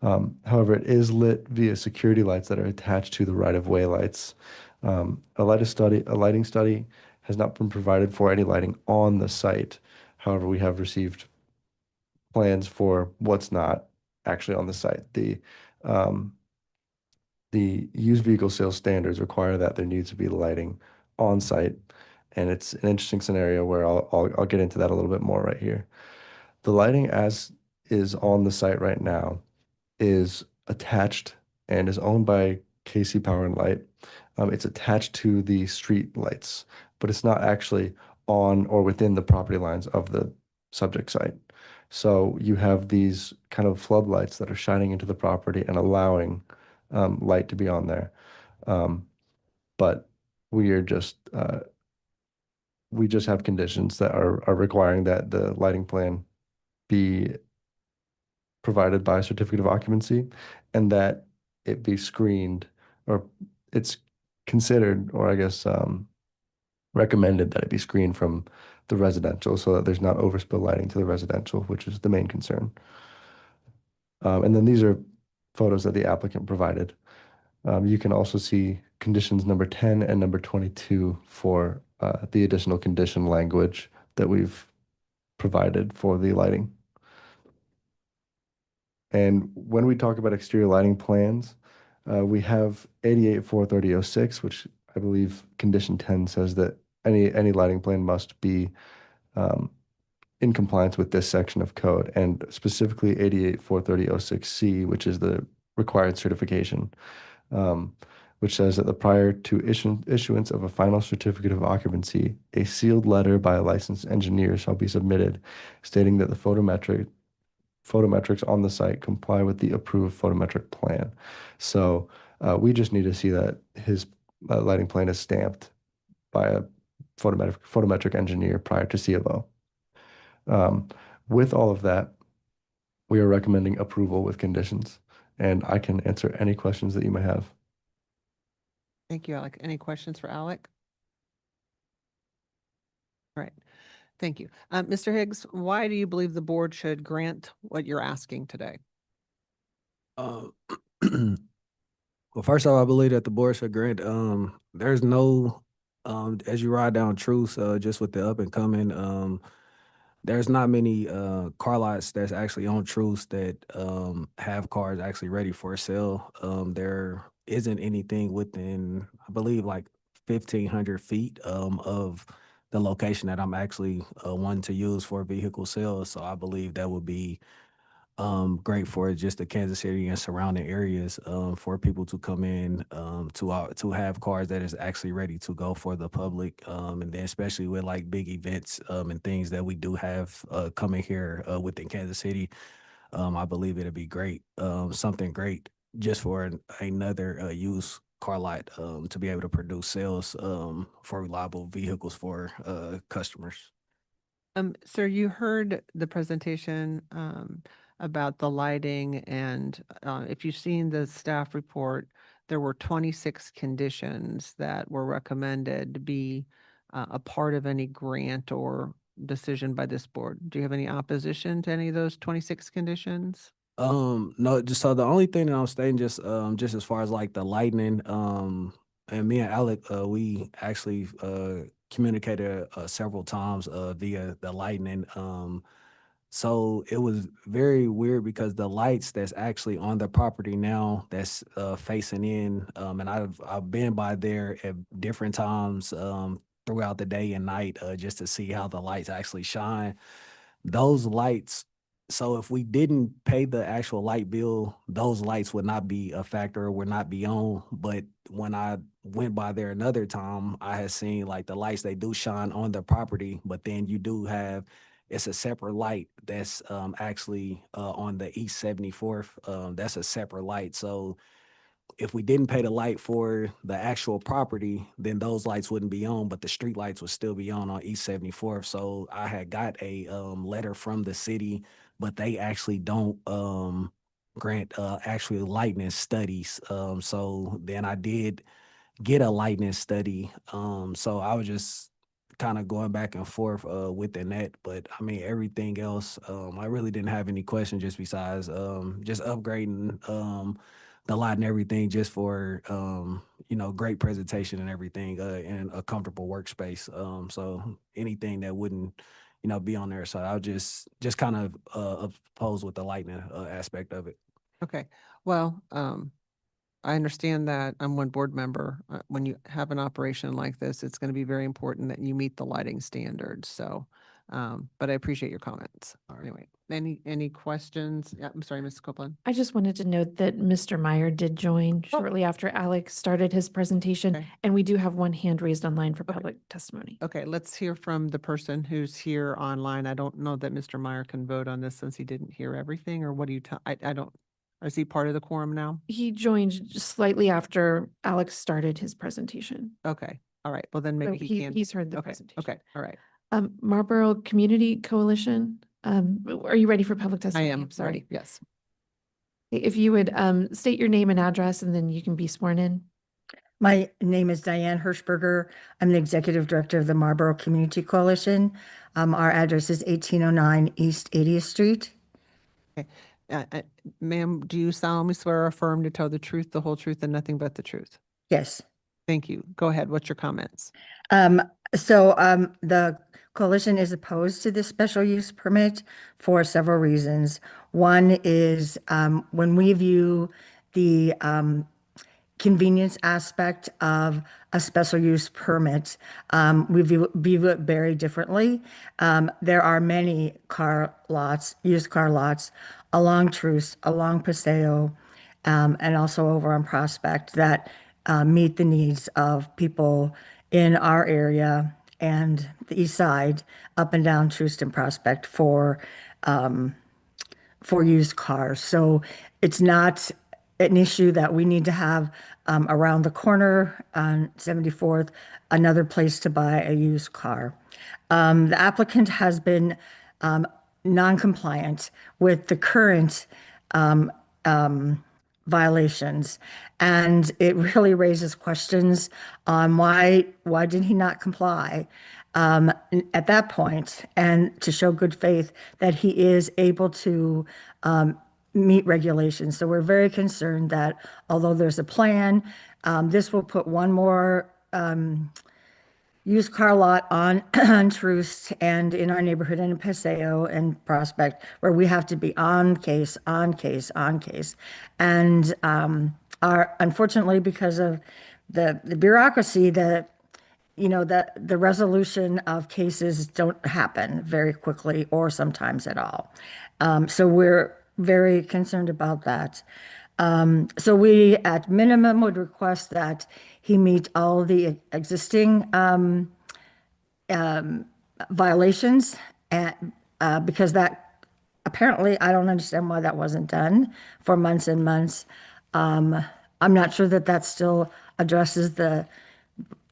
However, it is lit via security lights that are attached to the right-of-way lights. A lighting study has not been provided for any lighting on the site. However, we have received plans for what's not actually on the site. The used vehicle sales standards require that there needs to be lighting on site, and it's an interesting scenario where I'll get into that a little bit more right here. The lighting as is on the site right now is attached and is owned by KC Power and Light. It's attached to the street lights, but it's not actually on or within the property lines of the subject site. So you have these kind of floodlights that are shining into the property and allowing light to be on there. But we just have conditions that are requiring that the lighting plan be provided by a certificate of occupancy and that it be screened, or it's considered, or I guess recommended that it be screened from the residential so that there's not overspill lighting to the residential, which is the main concern. And then these are photos that the applicant provided. You can also see conditions number 10 and number 22 for the additional condition language that we've provided for the lighting. And when we talk about exterior lighting plans, we have 88-430-06, which I believe condition 10 says that any lighting plan must be in compliance with this section of code, and specifically 88-430-06C, which is the required certification. which says that the prior to issuance of a final certificate of occupancy, a sealed letter by a licensed engineer shall be submitted stating that the photometrics on the site comply with the approved photometric plan. So we just need to see that his lighting plan is stamped by a photometric engineer prior to C of O. With all of that, we are recommending approval with conditions, and I can answer any questions that you may have. Thank you, Alec. Any questions for Alec? All right, thank you. Mr. Higgs, why do you believe the board should grant what you're asking today? Well, first off, I believe that the board should grant, there's no, as you ride down Truce, just with the up and coming, there's not many car lots that's actually on Truce that have cars actually ready for sale. There isn't anything within, I believe, like 1,500 feet of the location that I'm actually wanting to use for vehicle sales. So I believe that would be great for just the Kansas City and surrounding areas, for people to come in, to have cars that is actually ready to go for the public, and then especially with like big events and things that we do have coming here within Kansas City. I believe it'd be great, something great just for another used car lot, to be able to produce sales for reliable vehicles for customers. Sir, you heard the presentation about the lighting, and if you've seen the staff report, there were 26 conditions that were recommended to be a part of any grant or decision by this board. Do you have any opposition to any of those 26 conditions? No, just so the only thing that I'm stating, just as far as like the lightning, and me and Alec, we actually communicated several times via the lightning. So it was very weird because the lights that's actually on the property now that's facing in, and I've been by there at different times throughout the day and night just to see how the lights actually shine. Those lights, so if we didn't pay the actual light bill, those lights would not be a factor, would not be on. But when I went by there another time, I had seen like the lights, they do shine on the property, but then you do have, it's a separate light that's actually on the East 74th. That's a separate light. So if we didn't pay the light for the actual property, then those lights wouldn't be on, but the street lights would still be on East 74th. So I had got a letter from the city, but they actually don't grant actually lightning studies. So then I did get a lightning study. So I was just kind of going back and forth within that. But I mean, everything else, I really didn't have any questions just besides just upgrading the lot and everything just for, great presentation and everything and a comfortable workspace. So anything that wouldn't, be on there. So I was just kind of opposed with the lightning aspect of it. Okay, well, I understand that. I'm one board member. When you have an operation like this, it's going to be very important that you meet the lighting standards. So, but I appreciate your comments. Anyway, any questions? Yeah, I'm sorry, Ms. Copeland. I just wanted to note that Mr. Meyer did join shortly after Alex started his presentation, Okay. and we do have one hand raised online for public testimony. Okay, let's hear from the person who's here online. I don't know that Mr. Meyer can vote on this since he didn't hear everything, or what do you tell? I don't, is he part of the quorum now? He joined just slightly after Alex started his presentation. Okay, all right. Well, then maybe So he can. he's heard the Okay, presentation. okay, all right. Marlboro Community Coalition, are you ready for public I testimony? am I'm sorry. ready, yes. If you would state your name and address, and then you can be sworn in. My name is Diane Hirschberger. I'm the Executive Director of the Marlboro Community Coalition. Our address is 1809 East 80th Street. Okay. Ma'am, do you solemnly swear or affirm to tell the truth, the whole truth, and nothing but the truth? Yes. Thank you. Go ahead. What's your comments? The coalition is opposed to this special use permit for several reasons. One is when we view the convenience aspect of a special use permit, we view it very differently. There are many car lots, used car lots along Truce, along Paseo, and also over on Prospect that meet the needs of people in our area and the east side, up and down Troost and Prospect for used cars. So it's not an issue that we need to have around the corner on 74th, another place to buy a used car. The applicant has been non-compliant with the current violations, and it really raises questions on why did he not comply at that point, and to show good faith that he is able to meet regulations. So we're very concerned that although there's a plan, this will put one more used car lot on on Troost and in our neighborhood in Paseo and Prospect, where we have to be on case, on case, on case. And are unfortunately, because of the bureaucracy, the resolution of cases don't happen very quickly or sometimes at all. So we're very concerned about that. So we, at minimum, would request that he meet all the existing violations, and because that apparently, I don't understand why that wasn't done for months and months. I'm not sure that that still addresses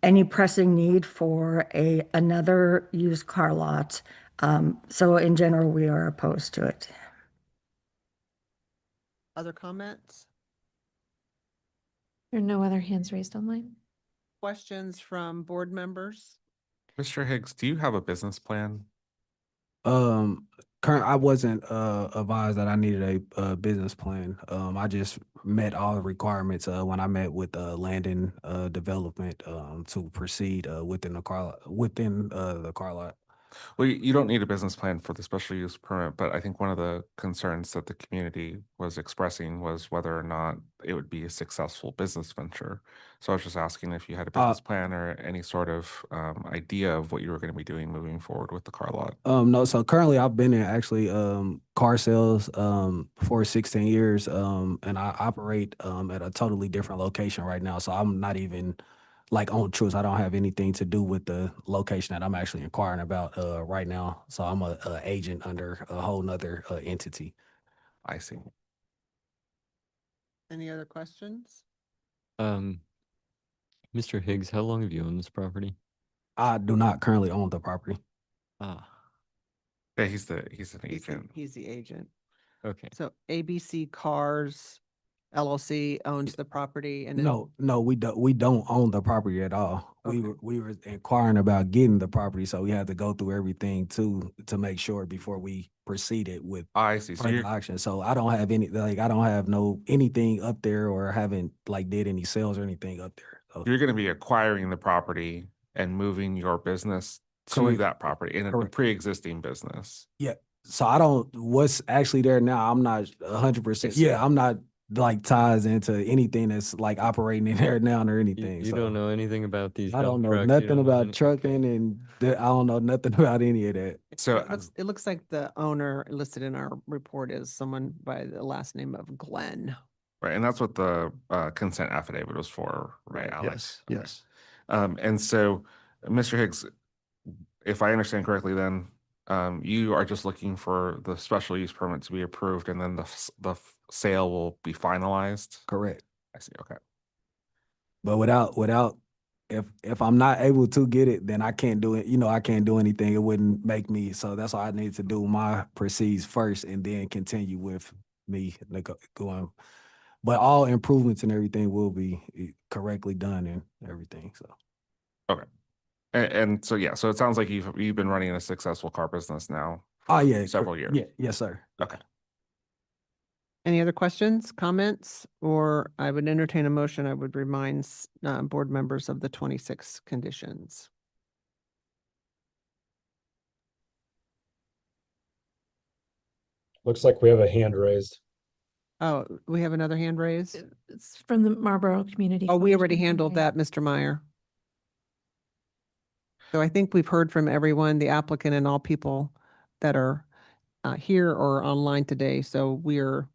any pressing need for another used car lot. So in general, we are opposed to it. Other comments? There are no other hands raised online. Questions from board members? Mr. Higgs, do you have a business plan? I wasn't advised that I needed a business plan. I just met all the requirements when I met with land and development to proceed within the car lot. Well, you don't need a business plan for the special use permit, but I think one of the concerns that the community was expressing was whether or not it would be a successful business venture. So I was just asking if you had a business plan or any sort of idea of what you were going to be doing moving forward with the car lot. No, so currently I've been in actually car sales for 16 years, and I operate at a totally different location right now. So I'm not even like on Truth. I don't have anything to do with the location that I'm actually inquiring about right now. So I'm a agent under a whole nother entity. I see. Any other questions? Mr. Higgs, how long have you owned this property? I do not currently own the property. Ah, Yeah, he's an agent. He's the agent. okay. So ABC Cars LLC owns the property and No, we don't own the property at all. Okay. We were inquiring about getting the property, so we had to go through everything to make sure before we proceeded with I see. So further you're, action. So I don't have anything up there, or haven't like did any sales or anything up there. So, you're going to be acquiring the property and moving your business to Correct. that property in a Correct. pre-existing business. yeah. So what's actually there now, I'm not 100%. Yeah, I'm not like ties into anything that's like operating in there now or anything. You so don't know anything about these I don't dump know trucks, you nothing don't know about any- trucking, and I don't know nothing about any of that. So it looks like the owner listed in our report is someone by the last name of Glenn. right, and that's what the consent affidavit was for, right, Alex? Yes, Okay. yes. And so, Mr. Higgs, if I understand correctly, then you are just looking for the special use permit to be approved, and then the sale will be finalized. Correct. I see. Okay. But without if I'm not able to get it, then I can't do it. I can't do anything. It wouldn't make me. So that's why I need to do my proceeds first and then continue with me going. But all improvements and everything will be correctly done and everything. So. Okay. And so yeah, so it sounds like you've been running a successful car business now. Oh yeah, several years. Yeah, yes, sir. Okay. Any other questions, comments, or I would entertain a motion. I would remind board members of the 26 conditions. Looks like we have a hand raised. Oh, we have another hand raised? It's from the Marlboro Community. Oh, we College already Community handled Bank. that, Mr. Meyer. So I think we've heard from everyone, the applicant and all people that are here or online today. So we are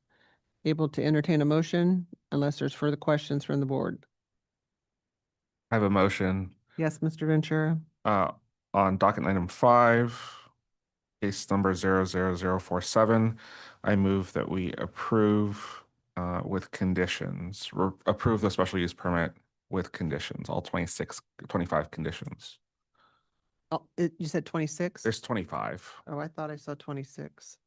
able to entertain a motion unless there's further questions from the board. I have a motion Yes, Mr. Ventura. on docket item 5, case number 00047. I move that we approve with conditions, approve the special use permit with conditions, all 25 conditions. Oh, you said 26? There's 25. Oh, I thought I saw 26.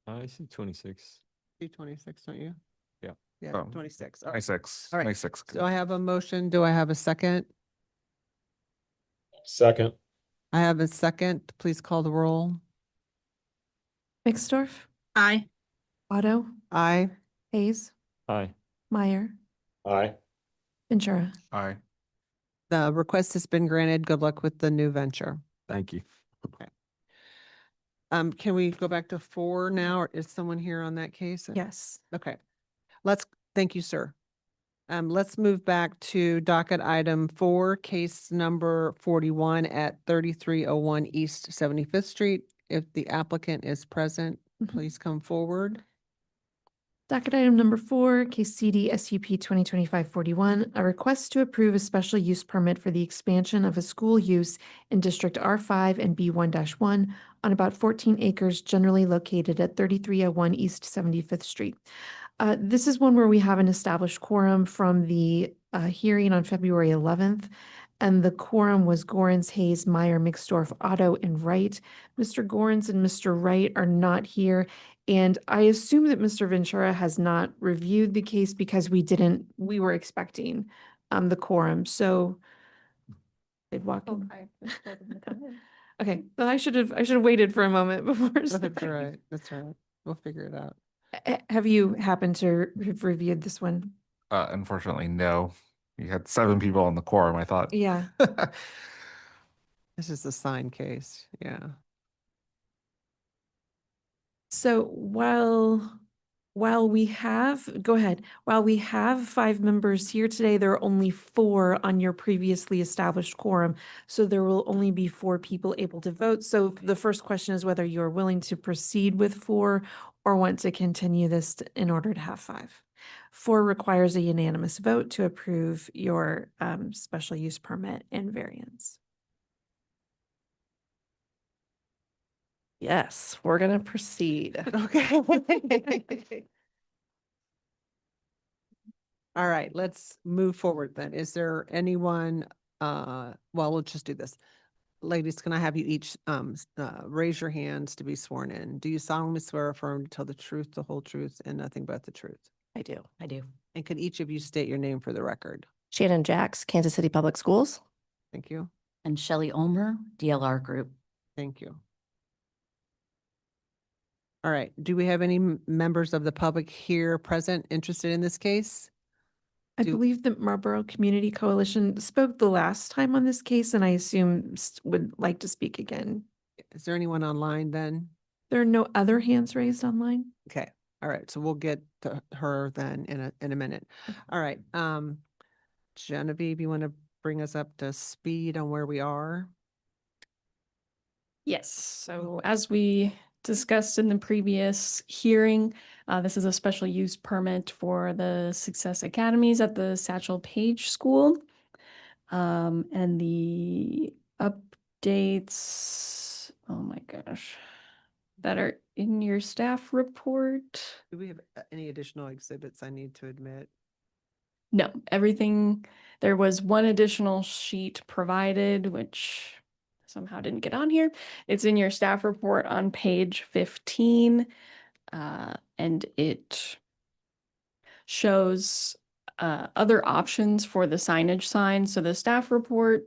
I see 26. See 26, don't you? Yeah. Yeah, Oh, 26. All right. 26. All right. 26. So I have a motion. Do I have a second? Second. I have a second. Please call the roll. Mixdorf, Aye. Otto, Aye. Hayes, Aye. Meyer, Aye. Ventura. Aye. The request has been granted. Good luck with the new venture. Thank you. Can we go back to 4 now, or is someone here on that case? Yes. Okay. Thank you, sir. Let's move back to docket item 4, case number 41 at 3301 East 75th Street. If the applicant is present, please come forward. Docket item number 4, case CD-SUP 2025-41, a request to approve a special use permit for the expansion of a school use in District R5 and B1-1 on about 14 acres generally located at 3301 East 75th Street. This is one where we have an established quorum from the hearing on February 11th, and the quorum was Gorens, Hayes, Meyer, Mixdorf, Otto, and Wright. Mr. Gorens and Mr. Wright are not here, and I assume that Mr. Ventura has not reviewed the case because we were expecting the quorum, so they'd walk in. Okay, but I should have waited for a moment before. That's all starting. right. That's all right. We'll figure it out. Have you happened to have reviewed this one? Unfortunately, no. You had 7 people on the quorum. I thought. Yeah. This is a sign case. Yeah. So while we have, go ahead, while we have 5 members here today, there are only 4 on your previously established quorum. So there will only be 4 people able to vote. So the first question is whether you're willing to proceed with 4 or want to continue this in order to have 5. 4 requires a unanimous vote to approve your special use permit and variance. Yes, we're going to proceed. Okay. All right, let's move forward then. Is there anyone, well, we'll just do this. Ladies, can I have you each raise your hands to be sworn in? Do you solemnly swear or affirm to tell the truth, the whole truth, and nothing but the truth? I do. And could each of you state your name for the record? Shannon Jacks, Kansas City Public Schools. Thank you. And Shelley Ulmer, DLR Group. Thank you. All right, do we have any members of the public here present interested in this case? I believe the Marlboro Community Coalition spoke the last time on this case, and I assume would like to speak again. Is there anyone online then? There are no other hands raised online. Okay, all right, so we'll get to her then in a minute. All right, Genevieve, you want to bring us up to speed on where we are? Yes, so as we discussed in the previous hearing, this is a special use permit for the Success Academies at the Satchel Paige School. And the updates, oh my gosh, that are in your staff report. Do we have any additional exhibits I need to admit? No, everything, there was one additional sheet provided, which somehow didn't get on here. It's in your staff report on page 15, and it shows other options for the signage sign. So the staff report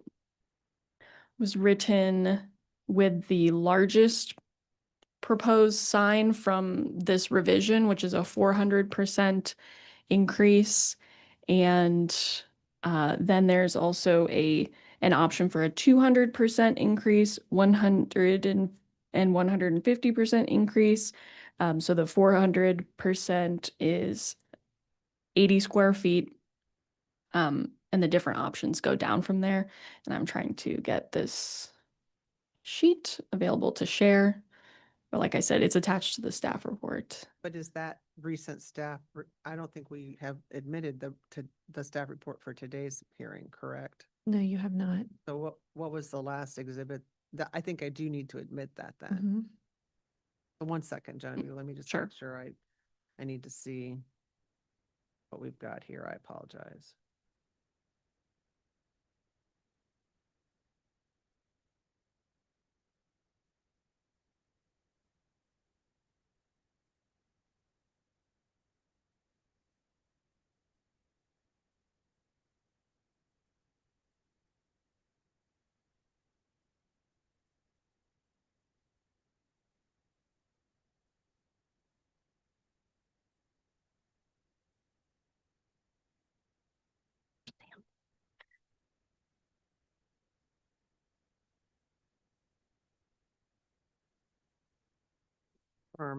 was written with the largest proposed sign from this revision, which is a 400% increase. And then there's also an option for a 200% increase, 100 and 150% increase. So the 400% is 80 square feet. And the different options go down from there. And I'm trying to get this sheet available to share. But like I said, it's attached to the staff report. But is that recent staff, I don't think we have admitted the staff report for today's hearing, correct? No, you have not. So what was the last exhibit? That, I think I do need to admit that then. Mhm. But 1 second, Genevieve, let me just Sure. make sure I need to see what we've got here. I apologize.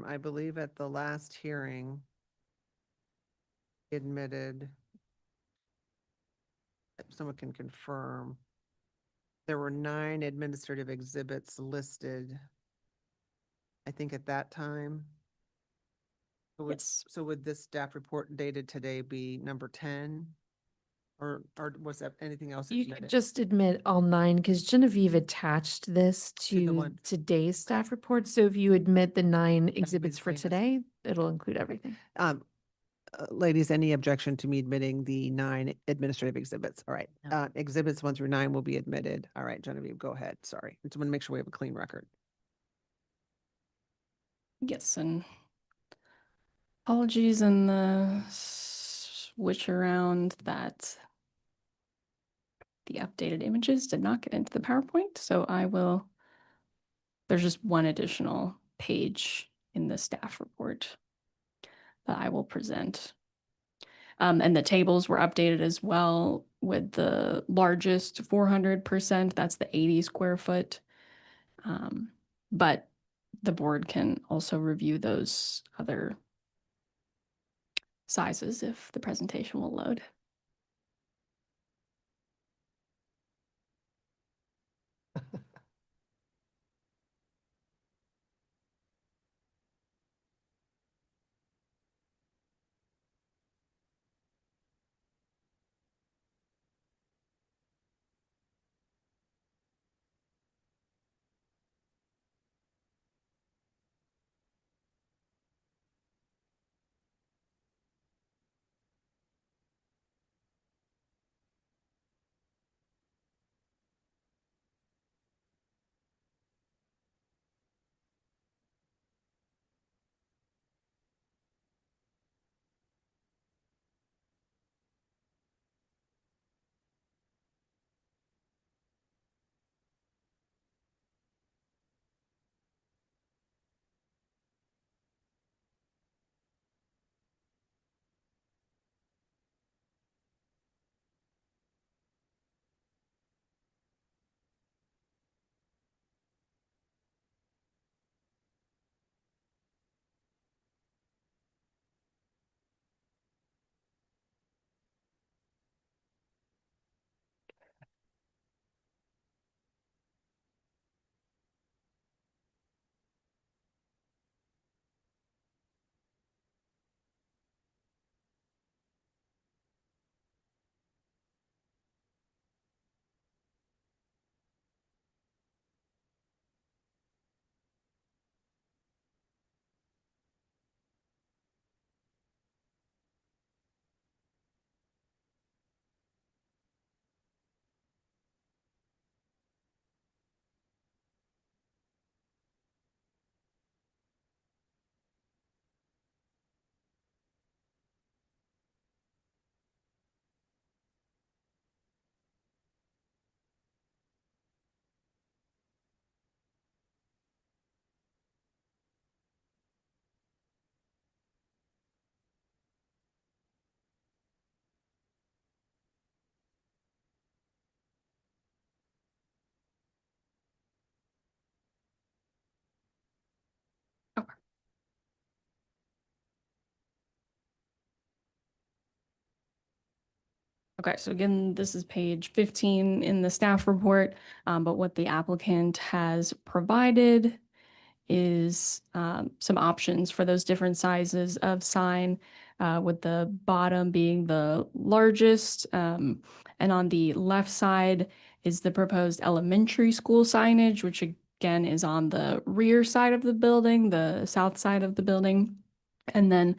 I believe at the last hearing, admitted, if someone can confirm, there were 9 administrative exhibits listed, I think at that time. Yes. So would this staff report dated today be number 10? Or was that anything else? You admitted? could just admit all 9 because Genevieve attached this To the to one. today's staff report. So if you admit the 9 exhibits the for same as- today, it'll include everything. Ladies, any objection to me admitting the 9 administrative exhibits? All right. Exhibits 1 through 9 will be admitted. All right, Genevieve, go ahead. Sorry. I just want to make sure we have a clean record. Yes, and apologies in the switch around that the updated images did not get into the PowerPoint. So there's just one additional page in the staff report that I will present. And the tables were updated as well with the largest 400%, that's the 80 square foot. But the board can also review those other sizes if the presentation will load. Okay, so again, this is page 15 in the staff report, but what the applicant has provided is some options for those different sizes of sign, with the bottom being the largest. And on the left side is the proposed elementary school signage, which again is on the rear side of the building, the south side of the building. And then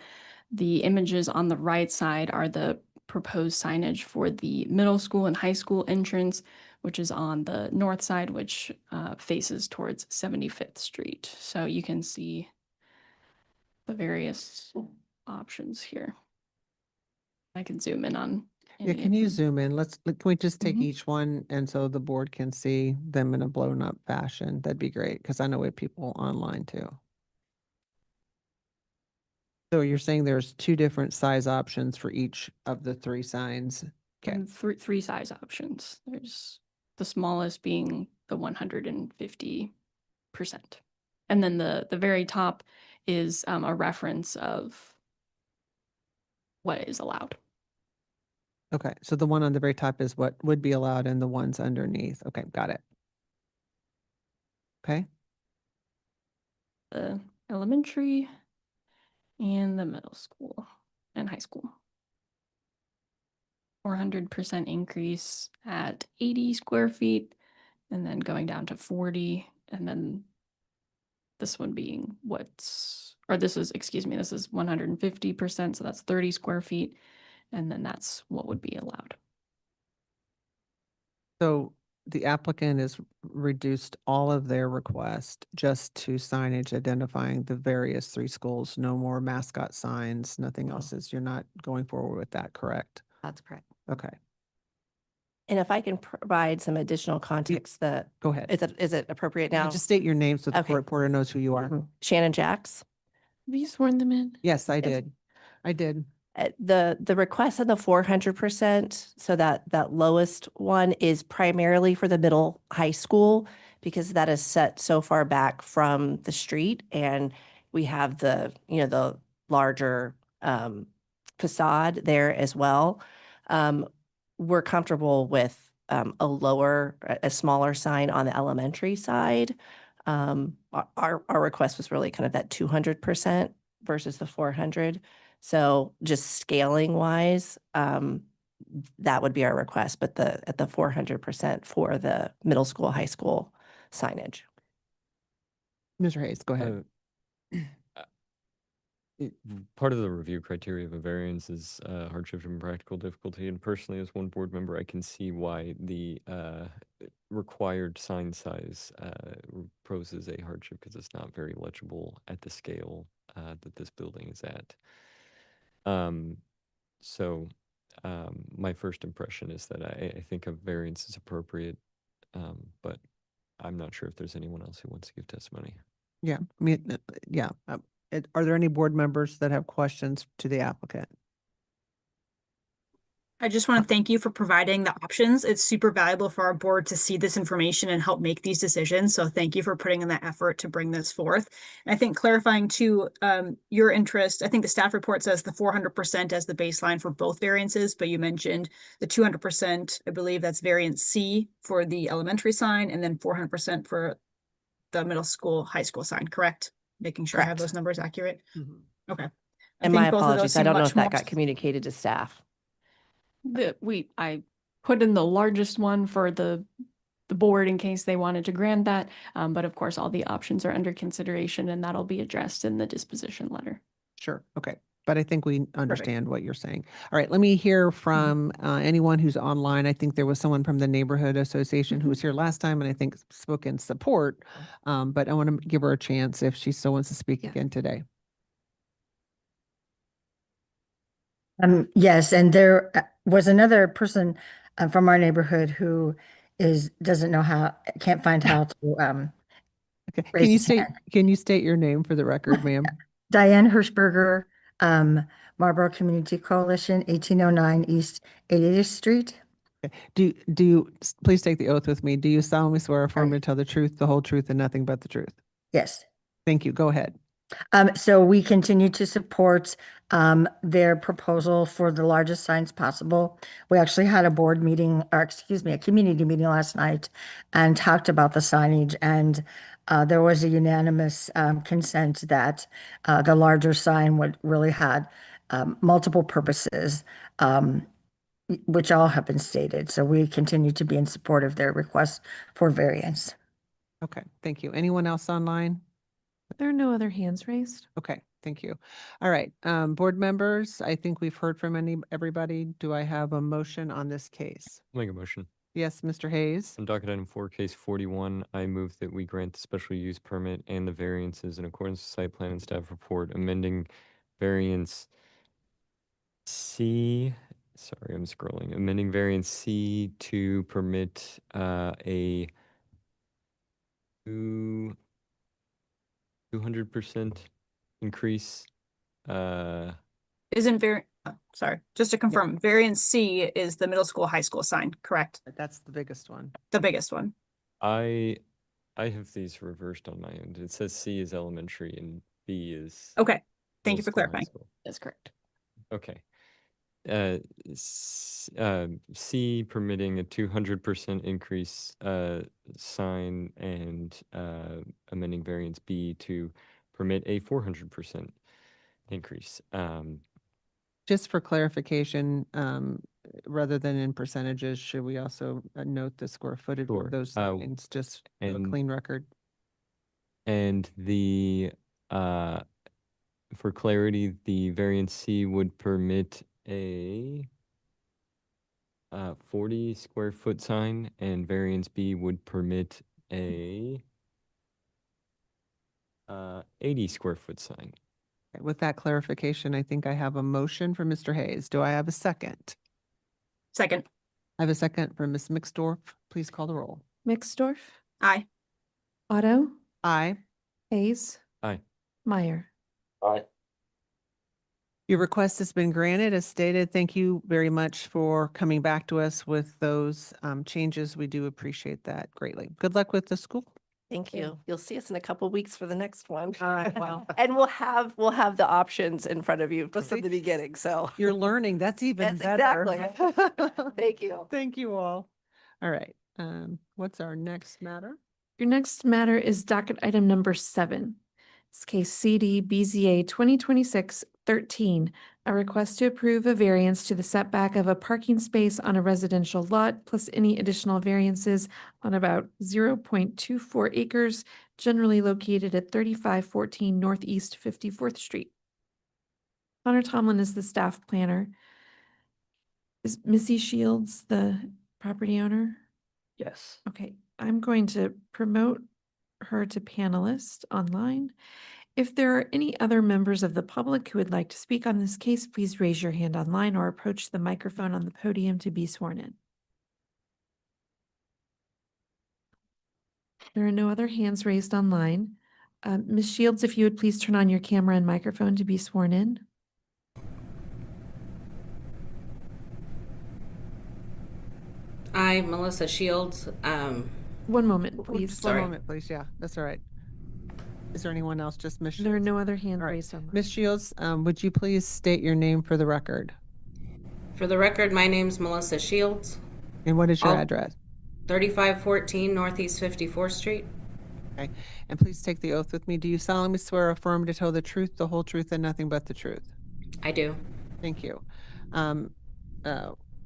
the images on the right side are the proposed signage for the middle school and high school entrance, which is on the north side, which faces towards 75th Street. So you can see the various options here. I can zoom in on. Yeah, any can of you them. zoom in? Can we just take Mhm. each one and so the board can see them in a blown up fashion? That'd be great, because I know we have people online too. So you're saying there's two different size options for each of the three signs? Okay, And three size options. There's the smallest being the 150%. And then the very top is a reference of what is allowed. okay. So the one on the very top is what would be allowed and the ones underneath. Okay, got it. Okay, The elementary and the middle school and high school. 400% increase at 80 square feet, and then going down to 40, and then this one being this is 150%, so that's 30 square feet, and then that's what would be allowed. so the applicant has reduced all of their request just to signage identifying the various three schools, no more mascot signs, nothing else. You're not going forward with that, correct? That's correct. Okay, And if I can provide some additional context that, go ahead. is it appropriate Yeah, now? just state your name so the Okay. reporter knows who you are. Mhm. Shannon Jacks. Have you sworn them in? Yes, I Yes. did. I did. The request of the 400%, so that lowest one is primarily for the middle high school because that is set so far back from the street and we have the larger facade there as well. We're comfortable with a smaller sign on the elementary side. Our request was really kind of that 200% versus the 400. So just scaling wise, that would be our request, but at the 400% for the middle school, high school signage. Mr. Hayes, go ahead. Part of the review criteria of a variance is hardship and practical difficulty. And personally, as one board member, I can see why the required sign size poses a hardship because it's not very legible at the scale that this building is at. So my first impression is that I think a variance is appropriate, but I'm not sure if there's anyone else who wants to give testimony. Yeah, I mean, yeah. Are there any board members that have questions to the applicant? I just want to thank you for providing the options. It's super valuable for our board to see this information and help make these decisions. So thank you for putting in that effort to bring this forth. And I think clarifying to your interest, I think the staff report says the 400% as the baseline for both variances, but you mentioned the 200%, I believe that's variance C for the elementary sign, and then 400% for the middle school, high school sign, correct? Making sure I have Correct. those numbers accurate. Okay. I And think my both of those apologies, I seem don't know much if that more- got communicated to staff. I put in the largest one for the board in case they wanted to grant that. But of course, all the options are under consideration and that'll be addressed in the disposition letter. Sure, okay. But I think we understand what you're saying. All right, let me hear from anyone who's online. I think there was someone from the Neighborhood Association who was here last time and I think spoke in support. But I want to give her a chance if she still wants to speak again today. Yes, and there was another person from our neighborhood who can't find how to Okay. raise his hand. Can you state your name for the record, ma'am? Diane Hirschberger, Marlboro Community Coalition, 1809 East 80th Street. Do you, please take the oath with me. Do you solemnly swear or affirm to tell the truth, the whole truth, and nothing but the truth? Yes. Thank you. Go ahead. So we continue to support their proposal for the largest signs possible. We actually had a a community meeting last night and talked about the signage. And there was a unanimous consent that the larger sign would really had multiple purposes, which all have been stated. So we continue to be in support of their request for variance. Okay, thank you. Anyone else online? There are no other hands raised. Okay, thank you. All right, board members, I think we've heard from everybody. Do I have a motion on this case? Make a motion. Yes, Mr. Hayes? On docket item 4, case 41, I move that we grant the special use permit and the variances in accordance with site plan and staff report, amending variance C, sorry, I'm scrolling, amending variance C to permit a 200% increase. Isn't sorry, just to confirm, variance C is the middle school, high school sign, correct? That's the biggest one. The biggest one. I have these reversed on my end. It says C is elementary and B is Okay, thank middle you for school, high clarifying. school. That's correct. Okay. C permitting a 200% increase sign, and amending variance B to permit a 400% increase. Just for clarification, rather than in percentages, should we also note the square footage Sure. of those signs, just for a and- clean record? And for clarity, the variance C would permit a 40 square foot sign, and variance B would permit a 80 square foot sign. Okay, with that clarification, I think I have a motion for Mr. Hayes. Do I have a second? Second. I have a second for Ms. Mixdorf. Please call the roll. Mixdorf, Aye. Otto, Aye. Hayes, Aye. Meyer. Aye. Your request has been granted as stated. Thank you very much for coming back to us with those changes. We do appreciate that greatly. Good luck with the school. Thank you. You'll see us in a couple weeks for the next one. All right, well. And we'll have the options in front of you from the beginning, so. You're learning. That's even That's better. exactly. Thank you. Thank you all. All right. What's our next matter? Your next matter is docket item number 7. It's case CD-BZA 2026-013, a request to approve a variance to the setback of a parking space on a residential lot, plus any additional variances on about 0.24 acres, generally located at 3514 Northeast 54th Street. Connor Tomlin is the staff planner. Is Missy Shields the property owner? Yes. Okay, I'm going to promote her to panelist online. If there are any other members of the public who would like to speak on this case, please raise your hand online or approach the microphone on the podium to be sworn in. There are no other hands raised online. Ms. Shields, if you would please turn on your camera and microphone to be sworn in. I, Melissa Shields, One moment, please. Just one moment, please. Yeah, that's all right. Is there anyone else? Just Ms. There are Shields? no other hands All right. raised online. Ms. Shields, would you please state your name for the record? for the record, my name's Melissa Shields, And what is your I'll- address? 3514 Northeast 54th Street. Okay, and please take the oath with me. Do you solemnly swear or affirm to tell the truth, the whole truth, and nothing but the truth? I do. Thank you.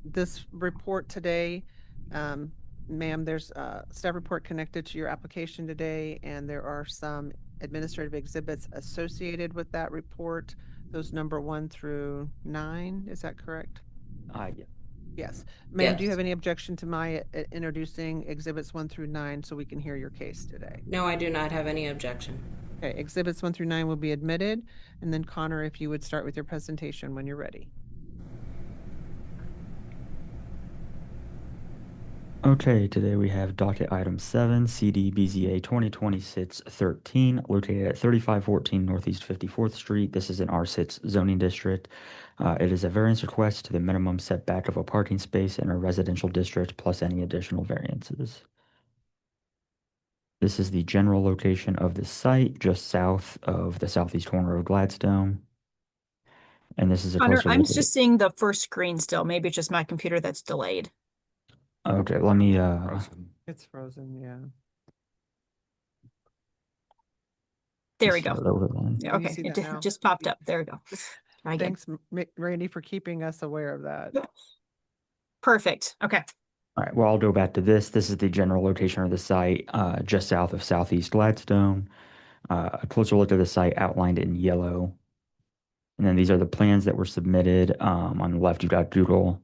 This report today, ma'am, there's a staff report connected to your application today, and there are some administrative exhibits associated with that report. Those number 1 through 9, is that correct? Yeah. Yes. Ma'am, do you Yes. have any objection to my introducing exhibits 1 through 9 so we can hear your case today? No, I do not have any objection. Okay, exhibits 1 through 9 will be admitted. And then Connor, if you would start with your presentation when you're ready. Okay, today we have docket item 7, CD-BZA 2026-013, located at 3514 Northeast 54th Street. This is an R6 zoning district. It is a variance request to the minimum setback of a parking space in a residential district, plus any additional variances. This is the general location of the site, just south of the southeast corner of Gladstone. And this is a Connor, closer I'm look at just seeing the first screen still. Maybe it's just my computer that's delayed. Okay, let me It's frozen, yeah. There we Just go. start over then. Yeah, Can you okay, see it that now? just popped up. There we go. Try again. Thanks, Randy, for keeping us aware of that. Perfect. Okay. All right, well, I'll go back to this. This is the general location of the site, just south of Southeast Gladstone. A closer look at the site outlined in yellow. And then these are the plans that were submitted. On the left, you've got Google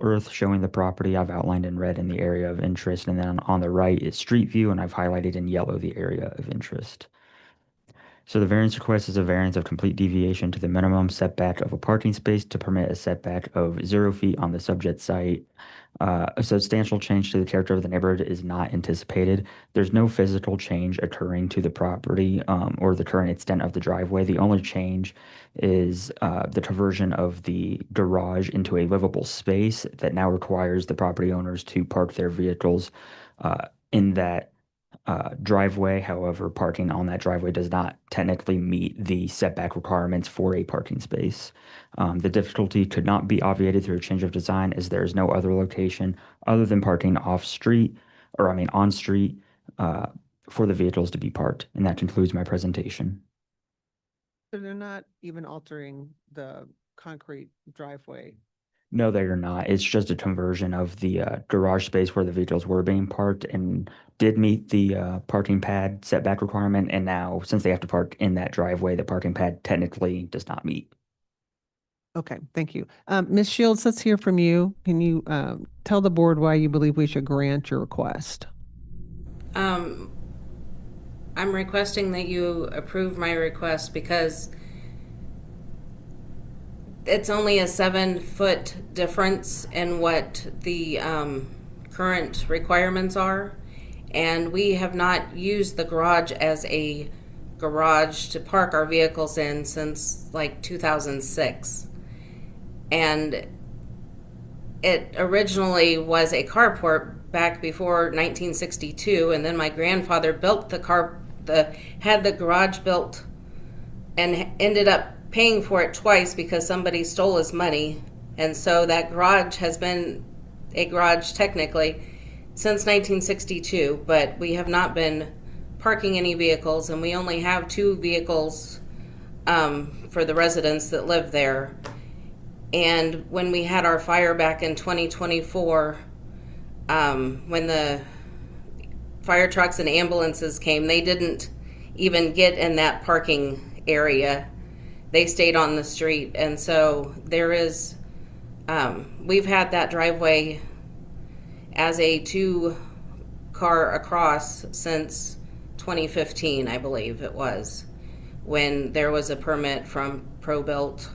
Earth showing the property. I've outlined in red in the area of interest. And then on the right is Street View, and I've highlighted in yellow the area of interest. So the variance request is a variance of complete deviation to the minimum setback of a parking space to permit a setback of 0 feet on the subject site. A substantial change to the character of the neighborhood is not anticipated. There's no physical change occurring to the property or the current extent of the driveway. The only change is the conversion of the garage into a livable space that now requires the property owners to park their vehicles in that driveway. However, parking on that driveway does not technically meet the setback requirements for a parking space. The difficulty could not be obviated through a change of design, as there is no other location other than parking on street for the vehicles to be parked. And that concludes my presentation. So they're not even altering the concrete driveway. No, they are not. It's just a conversion of the garage space where the vehicles were being parked and did meet the parking pad setback requirement. And now, since they have to park in that driveway, the parking pad technically does not meet. Okay, thank you. Ms. Shields, let's hear from you. Can you tell the board why you believe we should grant your request? I'm requesting that you approve my request because it's only a 7-foot difference in what the current requirements are. And we have not used the garage as a garage to park our vehicles in since like 2006. And it originally was a carport back before 1962. And then my grandfather built had the garage built and ended up paying for it twice because somebody stole his money. And so that garage has been a garage technically since 1962, but we have not been parking any vehicles, and we only have 2 vehicles for the residents that live there. And when we had our fire back in 2024, when the fire trucks and ambulances came, they didn't even get in that parking area. They stayed on the street. And so there is, we've had that driveway as a 2-car across since 2015, I believe it was, when there was a permit from ProBuilt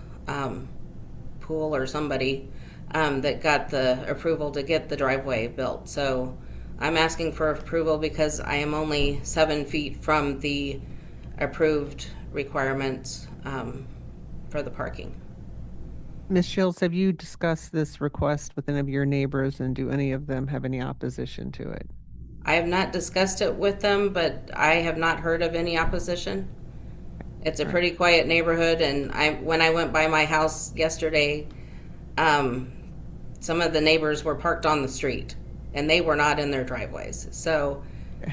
Pool or somebody that got the approval to get the driveway built. So I'm asking for approval because I am only 7 feet from the approved requirements for the parking. Ms. Shields, have you discussed this request with any of your neighbors, and do any of them have any opposition to it? I have not discussed it with them, but I have not heard of any opposition. It's a pretty quiet neighborhood, and when I went by my house yesterday, some of the neighbors were parked on the street, and they were not in their driveways. So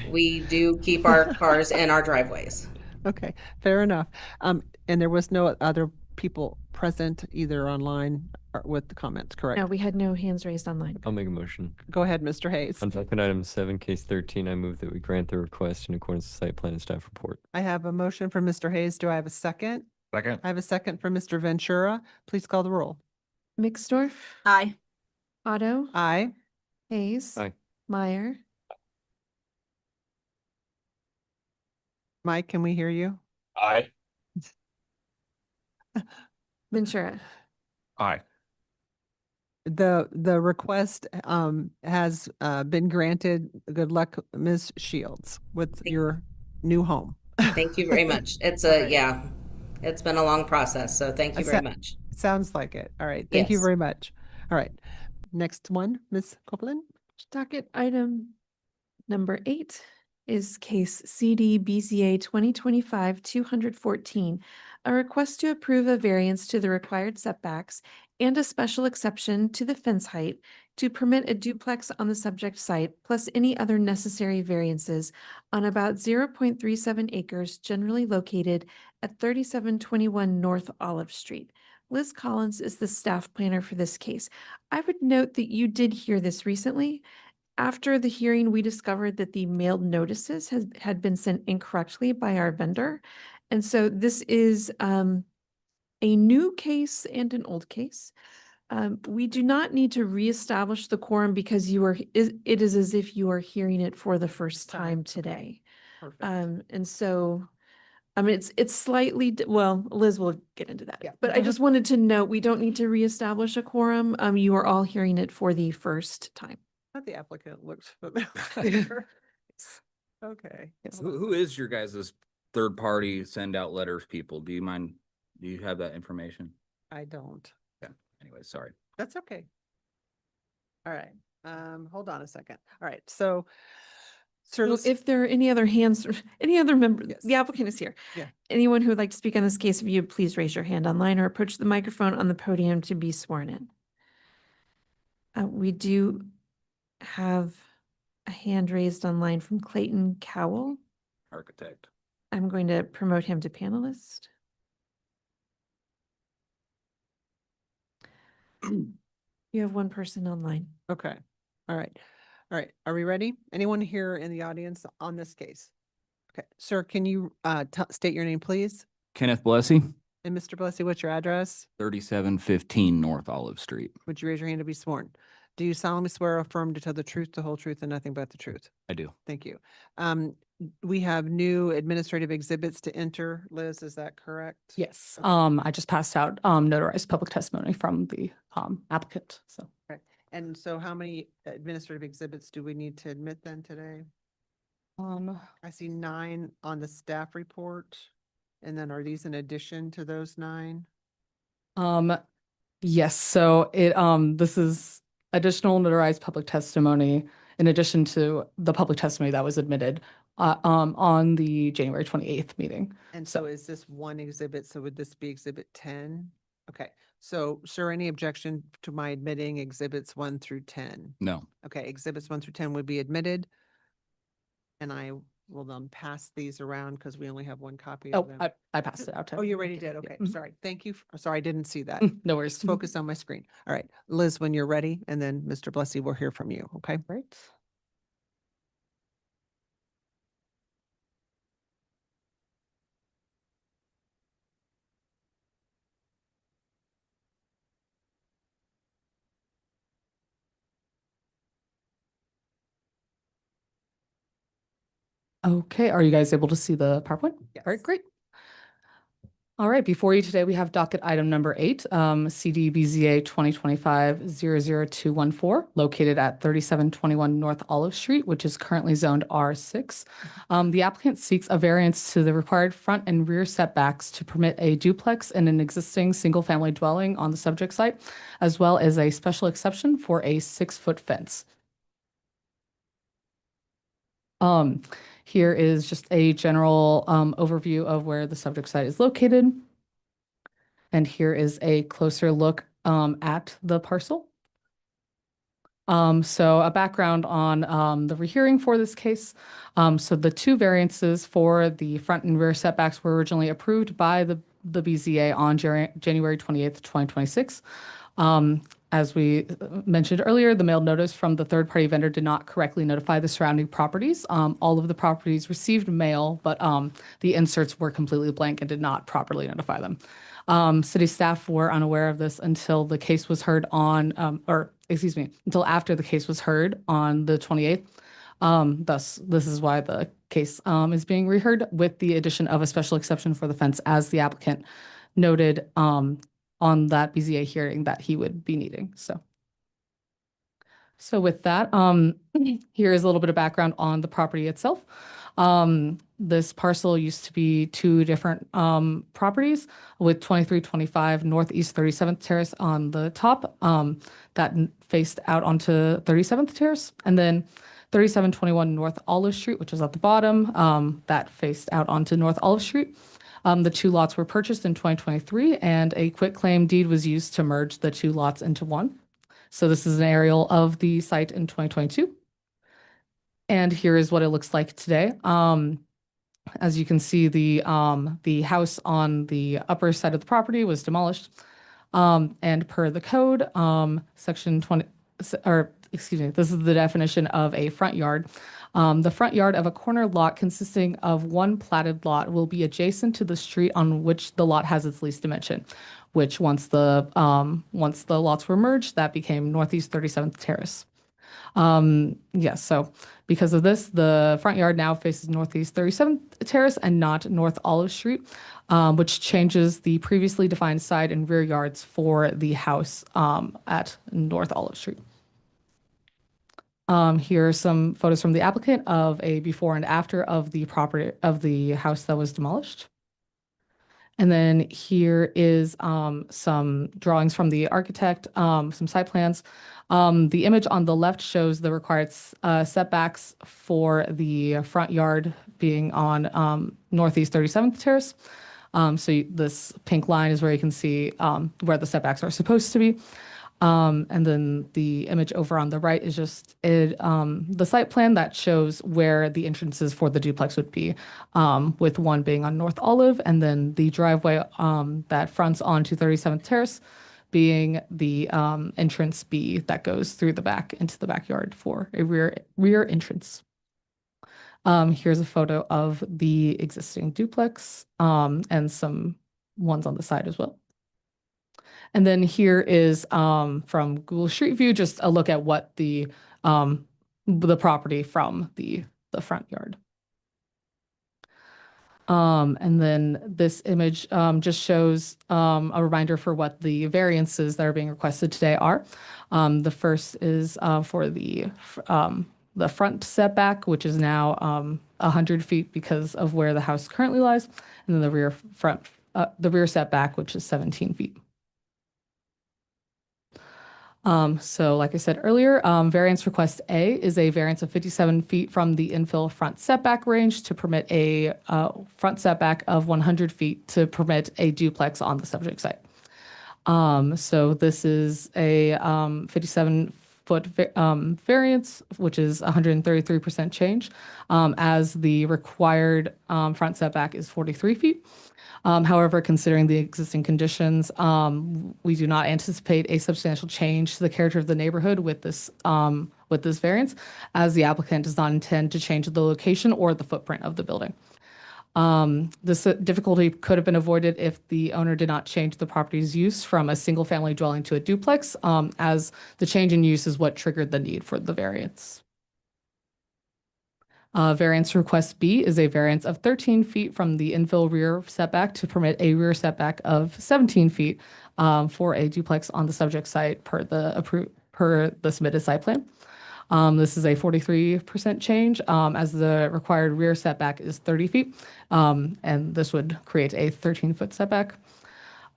we do keep our cars in our driveways. Okay, fair enough. And there was no other people present either online or with the comments, correct? No, we had no hands raised online. I'll make a motion. Go ahead, Mr. Hayes. On docket item 7, case 13, I move that we grant the request in accordance with site plan and staff report. I have a motion from Mr. Hayes. Do I have a second? Second. I have a second from Mr. Ventura. Please call the roll. Mixdorf, Aye. Otto, Aye. Hayes, Aye. Meyer, Mike, can we hear you? Aye. Ventura. Aye. The request has been granted. Good luck, Ms. Shields, with your new home. Thank you very much. It's it's been a long process, so thank you very much. Sounds like it. All right. Thank you Yes. very much. All right. Next one, Ms. Copeland. Docket item number 8 is case CD-BZA 2025-214, a request to approve a variance to the required setbacks and a special exception to the fence height to permit a duplex on the subject site, plus any other necessary variances on about 0.37 acres generally located at 3721 North Olive Street. Liz Collins is the staff planner for this case. I would note that you did hear this recently. After the hearing, we discovered that the mailed notices had been sent incorrectly by our vendor. And so this is a new case and an old case. We do not need to reestablish the quorum because it is as if you are hearing it for the first time today. Perfect. And so, I mean, it's slightly, well, Liz will get into that. Yeah. But I just wanted to note, we don't need to reestablish a quorum. You are all hearing it for the first time. But the applicant looks familiar. Okay. Who is your guys' third party send out letters people? Do you have that information? I don't. Yeah. Anyway, sorry. That's okay. All right. Hold on a second. All right. So, sir, Well, if there are any other hands, any other members, Yes. the applicant is here. Yeah. Anyone who would like to speak on this case, if you please raise your hand online or approach the microphone on the podium to be sworn in. We do have a hand raised online from Clayton Cowell. Architect. I'm going to promote him to panelist. You have one person online. okay. All right. All right. Are we ready? Anyone here in the audience on this case? Okay. Sir, can you state your name, please? Kenneth Blessy, And Mr. Blessy, what's your address? 3715 North Olive Street. Would you raise your hand to be sworn? Do you solemnly swear or affirm to tell the truth, the whole truth, and nothing but the truth? I do. Thank you. We have new administrative exhibits to enter. Liz, is that correct? Yes, I just passed out notarized public testimony from the applicant, so. Okay. And so how many administrative exhibits do we need to admit then today? I see 9 on the staff report. And then are these in addition to those 9? Yes, so this is additional notarized public testimony in addition to the public testimony that was admitted on the January 28th meeting. And so is this one exhibit? So would this be exhibit 10? Okay. So, sir, any objection to my admitting exhibits 1 through 10? No. Okay, exhibits 1 through 10 would be admitted. And I will then pass these around because we only have one copy of Oh, them. I passed it out to. Oh, you already did? Okay, Mhm. sorry. Thank you. Sorry, I didn't see that. No worries. Just focus on my screen. All right, Liz, when you're ready, and then Mr. Blessy will hear from you, okay? Right. Okay, are you guys able to see the PowerPoint? Yes. All right, great. All right, before you today, we have docket item number 8, CD-BZA 2025-00214, located at 3721 North Olive Street, which is currently zoned R6. The applicant seeks a variance to the required front and rear setbacks to permit a duplex in an existing single-family dwelling on the subject site, as well as a special exception for a 6-foot fence. Here is just a general overview of where the subject site is located. And here is a closer look at the parcel. So a background on the rehearing for this case. So the 2 variances for the front and rear setbacks were originally approved by the BZA on January 28th, 2026. As we mentioned earlier, the mailed notice from the third-party vendor did not correctly notify the surrounding properties. All of the properties received mail, but the inserts were completely blank and did not properly notify them. City staff were unaware of this until the case was heard on, until after the case was heard on the 28th. Thus, this is why the case is being reheard with the addition of a special exception for the fence, as the applicant noted on that BZA hearing that he would be needing. So with that, here is a little bit of background on the property itself. This parcel used to be 2 different properties with 2325 Northeast 37th Terrace on the top that faced out onto 37th Terrace, and then 3721 North Olive Street, which is at the bottom, that faced out onto North Olive Street. The two lots were purchased in 2023, and a quitclaim deed was used to merge the two lots into one. So this is an aerial of the site in 2022. And here is what it looks like today. As you can see, the house on the upper side of the property was demolished. And per the code, section 20, or excuse me, this is the definition of a front yard. The front yard of a corner lot consisting of one platted lot will be adjacent to the street on which the lot has its lease dimension, which once the lots were merged, that became Northeast 37th Terrace. Yes, so because of this, the front yard now faces Northeast 37th Terrace and not North Olive Street, which changes the previously defined side and rear yards for the house at North Olive Street. Here are some photos from the applicant of a before and after of the property of the house that was demolished. And then here is some drawings from the architect, some site plans. The image on the left shows the required setbacks for the front yard being on Northeast 37th Terrace. So this pink line is where you can see where the setbacks are supposed to be. And then the image over on the right is just the site plan that shows where the entrances for the duplex would be, with one being on North Olive, and then the driveway that fronts onto 37th Terrace being the entrance B that goes through the back into the backyard for a rear entrance. Here's a photo of the existing duplex and some ones on the side as well. And then here is from Google Street View, just a look at what the property from the front yard. And then this image just shows a reminder for what the variances that are being requested today are. The first is for the front setback, which is now 100 feet because of where the house currently lies, and then the rear setback, which is 17 feet. So like I said earlier, variance request A is a variance of 57 feet from the infill front setback range to permit a front setback of 100 feet to permit a duplex on the subject site. So this is a 57-foot variance, which is 133% change, as the required front setback is 43 feet. However, considering the existing conditions, we do not anticipate a substantial change to the character of the neighborhood with this variance, as the applicant does not intend to change the location or the footprint of the building. This difficulty could have been avoided if the owner did not change the property's use from a single-family dwelling to a duplex, as the change in use is what triggered the need for the variance. Variance request B is a variance of 13 feet from the infill rear setback to permit a rear setback of 17 feet for a duplex on the subject site per the submitted site plan. This is a 43% change, as the required rear setback is 30 feet, and this would create a 13-foot setback.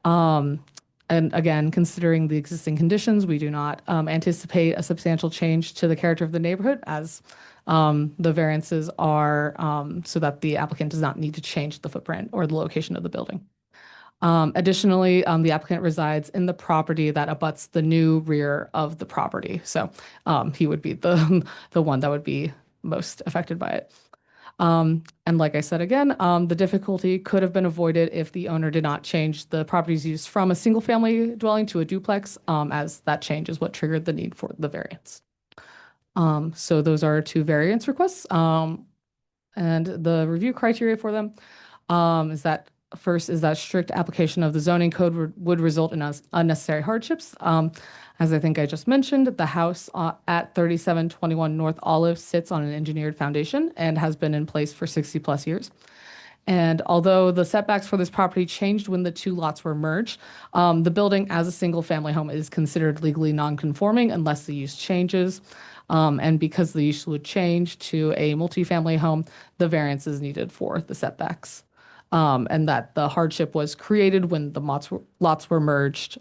And again, considering the existing conditions, we do not anticipate a substantial change to the character of the neighborhood, as the variances are so that the applicant does not need to change the footprint or the location of the building. Additionally, the applicant resides in the property that abuts the new rear of the property. So he would be the one that would be most affected by it. And like I said again, the difficulty could have been avoided if the owner did not change the property's use from a single-family dwelling to a duplex, as that change is what triggered the need for the variance. So those are two variance requests, and the review criteria for them is that first is that strict application of the zoning code would result in unnecessary hardships. As I think I just mentioned, the house at 3721 North Olive sits on an engineered foundation and has been in place for 60 plus years. And although the setbacks for this property changed when the two lots were merged, the building as a single family home is considered legally non-conforming unless the use changes. And because the use would change to a multifamily home, the variance is needed for the setbacks. And that the hardship was created when the lots were merged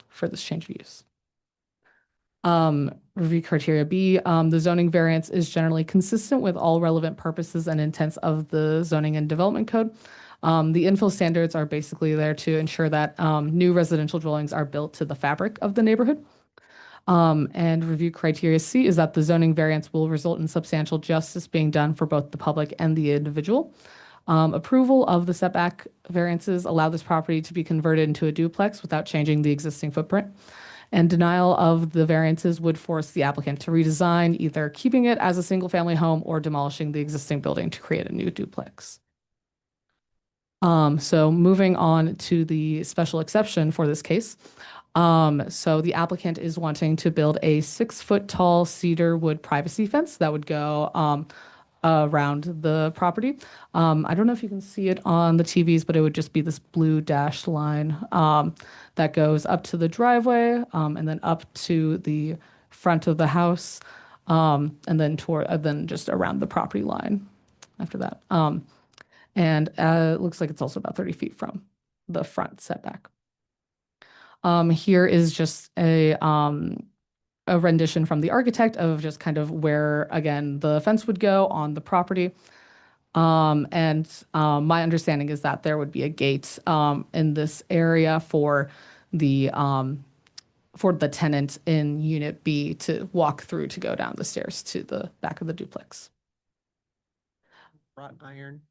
for this change of use. Review criteria B, the zoning variance is generally consistent with all relevant purposes and intents of the zoning and development code. The infill standards are basically there to ensure that new residential dwellings are built to the fabric of the neighborhood. And review criteria C is that the zoning variance will result in substantial justice being done for both the public and the individual. Approval of the setback variances allow this property to be converted into a duplex without changing the existing footprint. And denial of the variances would force the applicant to redesign, either keeping it as a single-family home or demolishing the existing building to create a new duplex. So moving on to the special exception for this case. So the applicant is wanting to build a 6-foot tall cedar wood privacy fence that would go around the property. I don't know if you can see it on the TVs, but it would just be this blue dashed line that goes up to the driveway and then up to the front of the house and then just around the property line after that. And it looks like it's also about 30 feet from the front setback. Here is just a rendition from the architect of just kind of where, again, the fence would go on the property. And my understanding is that there would be a gate in this area for the tenant in Unit B to walk through to go down the stairs to the back of the duplex. Wrought iron.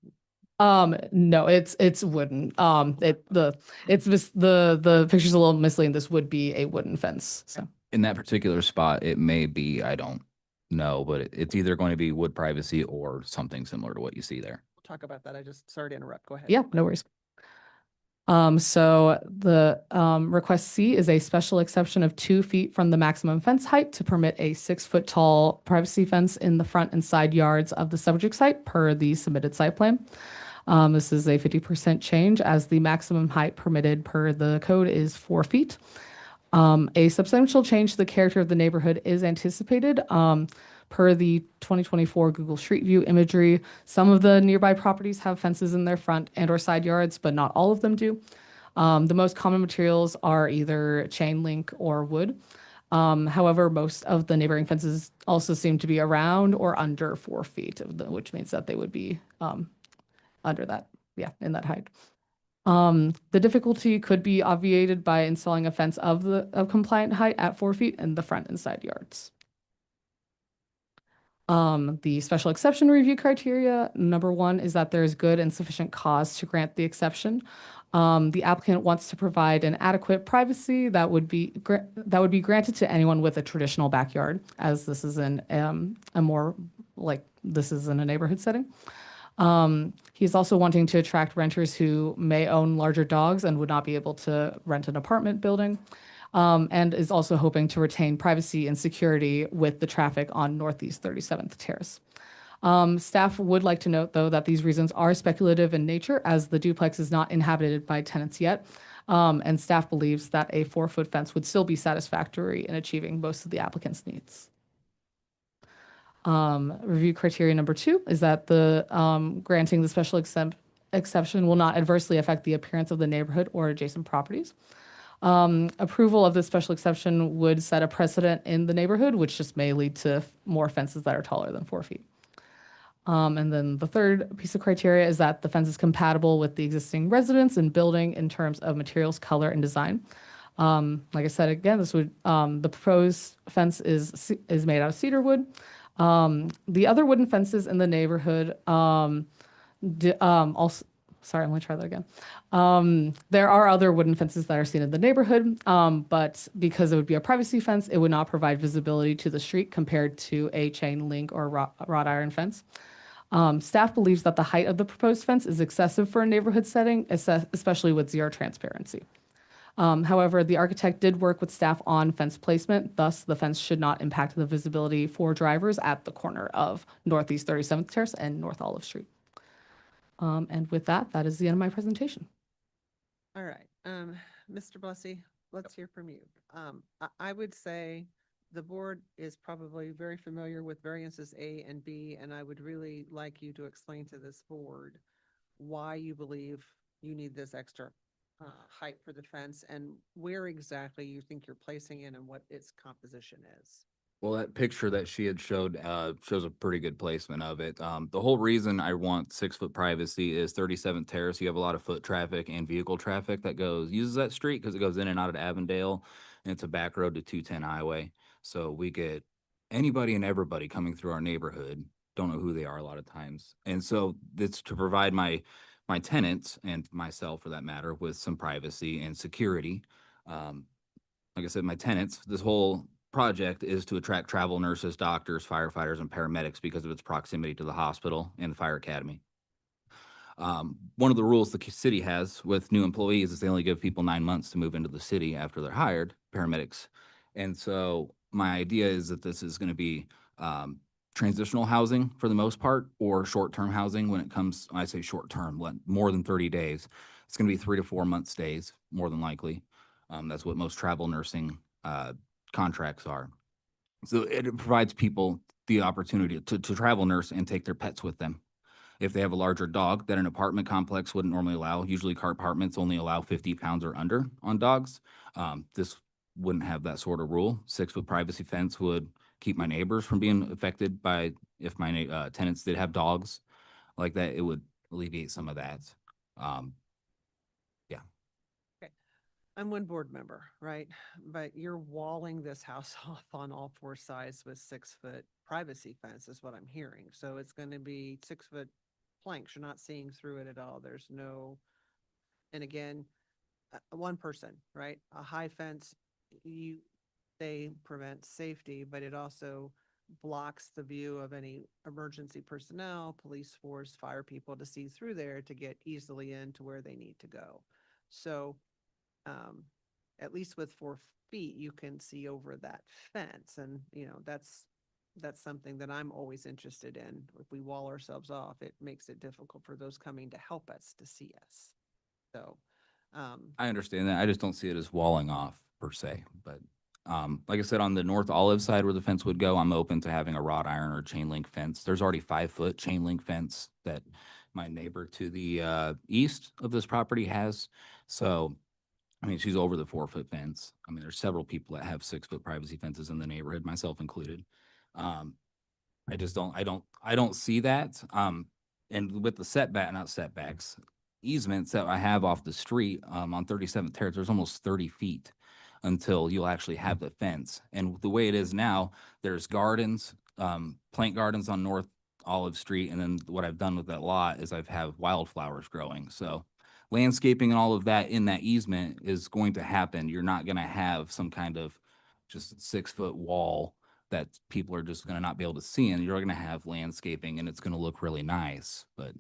No, it's wooden. The picture's a little misleading. This would be a wooden fence. So In that particular spot, it may be, I don't know, but it's either going to be wood privacy or something similar to what you see there. We'll talk about that. Sorry to interrupt. Go ahead. yeah, no worries. So the request C is a special exception of 2 feet from the maximum fence height to permit a 6-foot tall privacy fence in the front and side yards of the subject site per the submitted site plan. This is a 50% change as the maximum height permitted per the code is 4 feet. A substantial change to the character of the neighborhood is anticipated. Per the 2024 Google Street View imagery, some of the nearby properties have fences in their front and or side yards, but not all of them do. The most common materials are either chain link or wood. However, most of the neighboring fences also seem to be around or under 4 feet, which means that they would be under that, in that height. The difficulty could be obviated by installing a fence of compliant height at 4 feet in the front and side yards. The special exception review criteria, number 1 is that there is good and sufficient cause to grant the exception. The applicant wants to provide an adequate privacy that would be granted to anyone with a traditional backyard, as this is in this is in a neighborhood setting. He's also wanting to attract renters who may own larger dogs and would not be able to rent an apartment building. And is also hoping to retain privacy and security with the traffic on Northeast 37th Terrace. Staff would like to note, though, that these reasons are speculative in nature as the duplex is not inhabited by tenants yet. And staff believes that a 4-foot fence would still be satisfactory in achieving most of the applicant's needs. Review criteria number 2 is that the granting the special exception will not adversely affect the appearance of the neighborhood or adjacent properties. Approval of this special exception would set a precedent in the neighborhood, which just may lead to more fences that are taller than 4 feet. And then the third piece of criteria is that the fence is compatible with the existing residence and building in terms of materials, color, and design. Like I said, again, the proposed fence is made out of cedar wood. The other wooden fences in the neighborhood also. Sorry, I'm going to try that again. There are other wooden fences that are seen in the neighborhood, but because it would be a privacy fence, it would not provide visibility to the street compared to a chain link or wrought iron fence. Staff believes that the height of the proposed fence is excessive for a neighborhood setting, especially with zero transparency. However, the architect did work with staff on fence placement, thus the fence should not impact the visibility for drivers at the corner of Northeast 37th Terrace and North Olive Street. And with that, that is the end of my presentation. All right. Mr. Blessy, let's hear from you. I would say the board is probably very familiar with variances A and B, and I would really like you to explain to this board why you believe you need this extra height for the fence and where exactly you think you're placing it and what its composition is. Well, that picture that she had showed shows a pretty good placement of it. The whole reason I want 6-foot privacy is 37th Terrace. You have a lot of foot traffic and vehicle traffic that uses that street because it goes in and out of Avondale, and it's a back road to 210 highway. So we get anybody and everybody coming through our neighborhood. Don't know who they are a lot of times, and so it's to provide my tenants and myself, for that matter, with some privacy and security. Um, like I said, my tenants, this whole project is to attract travel nurses, doctors, firefighters, and paramedics because of its proximity to the hospital and the fire academy. One of the rules the city has with new employees is they only give people 9 months to move into the city after they're hired, paramedics. And so my idea is that this is going to be transitional housing for the most part, or short-term housing when it comes, when I say short-term, more than 30 days. It's going to be 3 to 4 month stays, more than likely. That's what most travel nursing contracts are. So it provides people the opportunity to travel nurse and take their pets with them. If they have a larger dog that an apartment complex wouldn't normally allow, usually car apartments only allow 50 pounds or under on dogs. This wouldn't have that sort of rule. 6-foot privacy fence would keep my neighbors from being affected by, if my tenants did have dogs like that, it would alleviate some of that. Yeah. Okay. I'm one board member, right? But you're walling this house off on all 4 sides with 6-foot privacy fence is what I'm hearing. So it's going to be 6-foot planks. You're not seeing through it at all. There's no, and again, one person, right? A high fence, they prevent safety, but it also blocks the view of any emergency personnel, police force, fire people to see through there to get easily into where they need to go. So at least with 4 feet, you can see over that fence. And, that's something that I'm always interested in. If we wall ourselves off, it makes it difficult for those coming to help us to see us. So, I understand that. I just don't see it as walling off per se, but like I said, on the North Olive side where the fence would go, I'm open to having a wrought iron or chain link fence. There's already 5-foot chain link fence that my neighbor to the east of this property has. So, I mean, she's over the 4-foot fence. I mean, there's several people that have 6-foot privacy fences in the neighborhood, myself included. I don't see that. And with the not setbacks, easements that I have off the street, on 37th Terrace, there's almost 30 feet until you'll actually have the fence. And the way it is now, there's gardens, plant gardens on North Olive Street. And then what I've done with that lot is I've have wildflowers growing. So landscaping and all of that in that easement is going to happen. You're not going to have some kind of just 6-foot wall that people are just going to not be able to see, and you're going to have landscaping and it's going to look really nice. But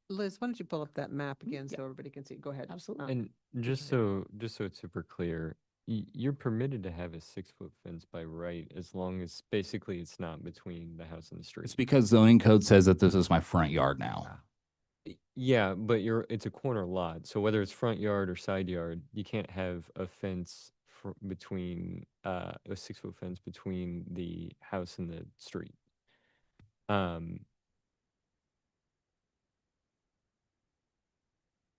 Liz, why don't you pull up that map again so everybody can see? Go ahead. Absolutely. And just so it's super clear, you're permitted to have a 6-foot fence by right, as long as basically it's not between the house and the street. it's because zoning code says that this is my front yard now. Yeah, but it's a corner lot, so whether it's front yard or side yard, you can't have a fence between a 6-foot fence between the house and the street.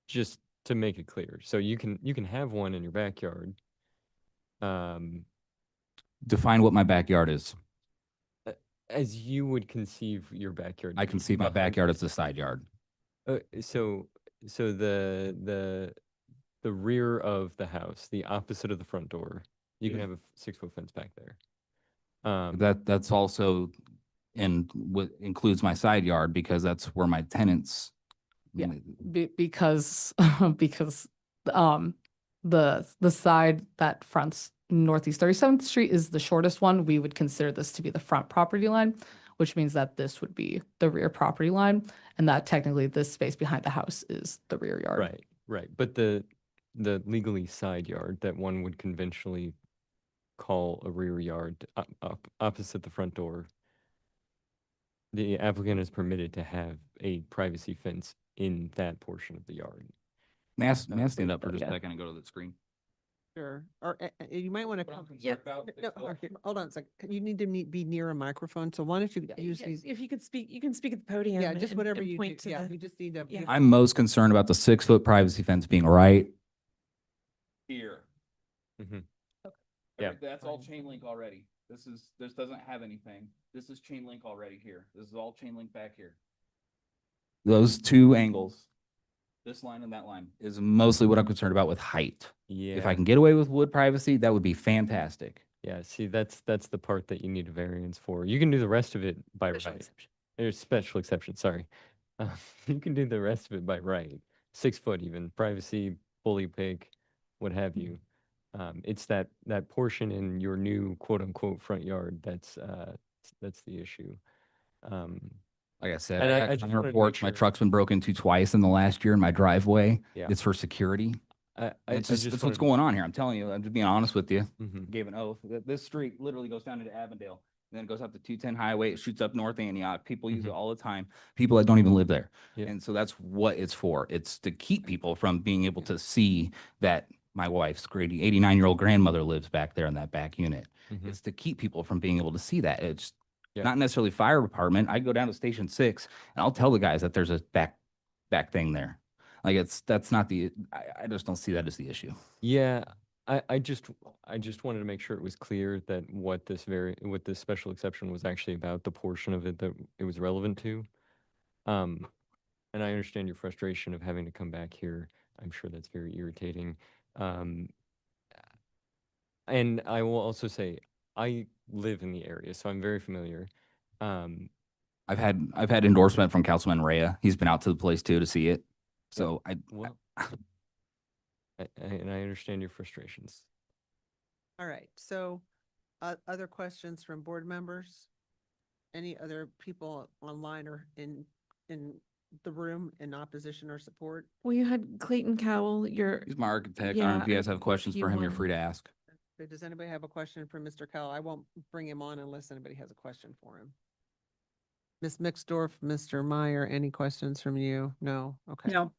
Just to make it clear, so you can have one in your backyard. Define what my backyard is. As you would conceive your backyard. I can see my backyard as the side yard. So the rear of the house, the opposite of the front door, you can have a 6-foot fence back there. That's also, and what includes my side yard, because that's where my tenants. Yeah, because the side that fronts Northeast 37th Street is the shortest one. We would consider this to be the front property line, which means that this would be the rear property line, and that technically this space behind the house is the rear yard. Right. But the legally side yard that one would conventionally call a rear yard opposite the front door, the applicant is permitted to have a privacy fence in that portion of the yard. May I stand up for just a second and go to the screen? Sure. Or you might want to come. Yep. Hold on a second. You need to be near a microphone. So why don't you use these? If you could speak, you can speak at the podium. Yeah, just whatever and you point do. to Yeah, the- you just need to. Yeah. I'm most concerned about the 6-foot privacy fence being right here. Mm-hmm. Yeah, that's all chain link already. This doesn't have anything. This is chain link already here. This is all chain link back here. Those two angles, this line and that line, is mostly what I'm concerned about with height. Yeah. If I can get away with wood privacy, that would be fantastic. Yeah, see, that's the part that you need a variance for. You can do the rest of it by Special right. exception. There's special exception, sorry. You can do the rest of it by right. 6 foot even, privacy, fully opaque, what have you. It's that portion in your new quote unquote front yard that's the issue. Like I said, And I I got just crime wanted to make reports. My sure- truck's been broken into twice in the last year in my driveway. Yeah. It's for security. That's what's wanted going on here. I'm telling you. I'm just being honest with you. Mhm. Gave an oath. This street literally goes down into Avondale, and then it goes up to 210 Highway. It shoots up North Antioch. People use it all the time. People that don't even live there. Yeah. And so that's what it's for. It's to keep people from being able to see that my wife's 89-year-old grandmother lives back there in that back unit. Mhm. It's to keep people from being able to see that. It's Yeah. not necessarily fire department. I go down to Station 6 and I'll tell the guys that there's a back thing there. Like that's not the, I just don't see that as the issue. Yeah, I just wanted to make sure it was clear that what this special exception was actually about, the portion of it that it was relevant to. And I understand your frustration of having to come back here. I'm sure that's very irritating. And I will also say I live in the area, so I'm very familiar. I've had endorsement from Councilman Rea. He's been out to the place too to see it. So Well, and I understand your frustrations. All right, so other questions from board members? Any other people online or in the room in opposition or support? Well, you had Clayton Cowell, he's my architect. I don't know if you guys have questions for him, you're free to ask. Does anybody have a question for Mr. Cowell? I won't bring him on unless anybody has a question for him. Ms. Mixdorf, Mr. Meyer, any questions from you? No? Okay. No.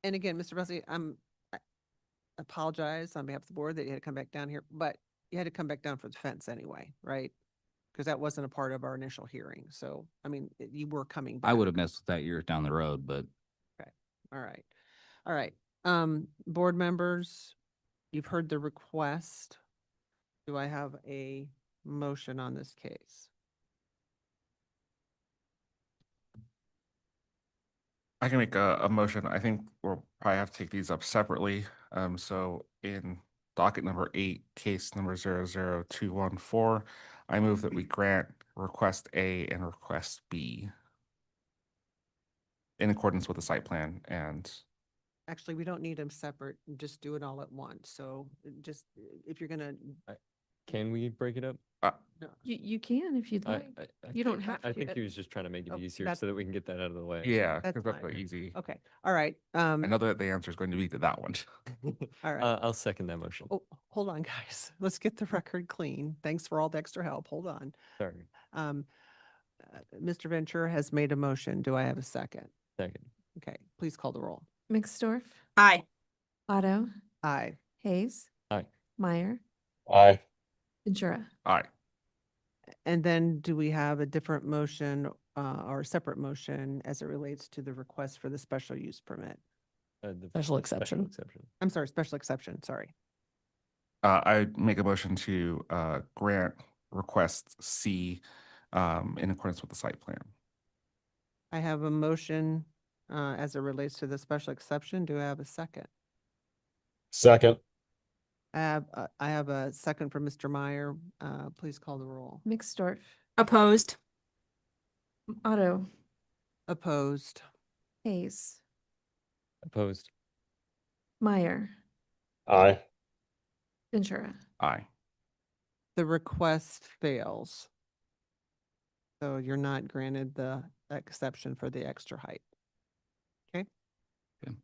And again, Mr. Bussey, I apologize on behalf of the board that you had to come back down here, but you had to come back down for the fence anyway, right? Because that wasn't a part of our initial hearing. So, I mean, you were coming back. I would have messed with that years down the road, but Okay. All right. All right. Board members, you've heard the request. Do I have a motion on this case? I can make a motion. I think we'll probably have to take these up separately. So in docket number 8, case number 00214, I move that we grant request A and request B in accordance with the site plan and Actually, we don't need them separate. Just do it all at once. So just if you're gonna, Can we break it up? no. You can if you'd like. You don't have I to. think he was just trying to make it Oh, easier that's- so that we can get that out of the way. yeah, That's because that's fine. easy. Okay. All right. I know that the answer is going to be to that one. All right. I'll second that motion. Oh, hold on, guys. Let's get the record clean. Thanks for all the extra help. Hold on. Sorry. Mr. Ventura has made a motion. Do I have a second? Second. Okay, please call the roll. Mixdorf, Aye. Otto, Aye. Hayes, Aye. Meyer, Aye. Ventura. Aye. And then do we have a different motion or a separate motion as it relates to the request for the special use permit? The Special exception. I'm sorry, special exception, sorry. I make a motion to grant request C in accordance with the site plan. I have a motion as it relates to the special exception. Do I have a second? Second. I have a second from Mr. Meyer. Please call the roll. Mixdorf, Opposed. Otto, Opposed. Hayes, Opposed. Meyer, Aye. Ventura. Aye. The request fails. So you're not granted the exception for the extra height. Okay? Okay.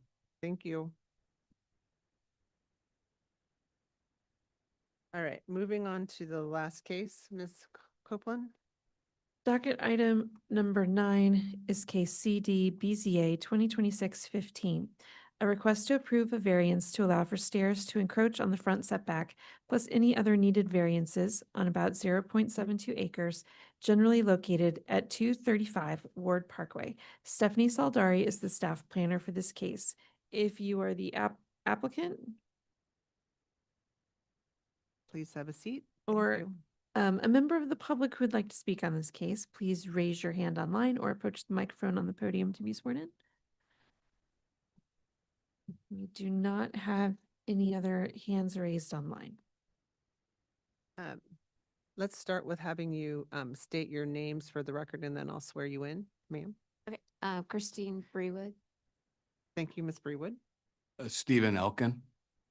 Thank you. All right, moving on to the last case, Ms. Copeland. Docket item number 9 is case CD-BZA 2026-15. A request to approve a variance to allow for stairs to encroach on the front setback, plus any other needed variances on about 0.72 acres, generally located at 235 Ward Parkway. Stephanie Saldari is the staff planner for this case. If you are the applicant, Please have a seat. Or you. a member of the public who would like to speak on this case, please raise your hand online or approach the microphone on the podium to be sworn in. We do not have any other hands raised online. Let's start with having you state your names for the record, and then I'll swear you in, ma'am. Okay, Christine Brewood. Thank you, Ms. Brewood. Stephen Elkin.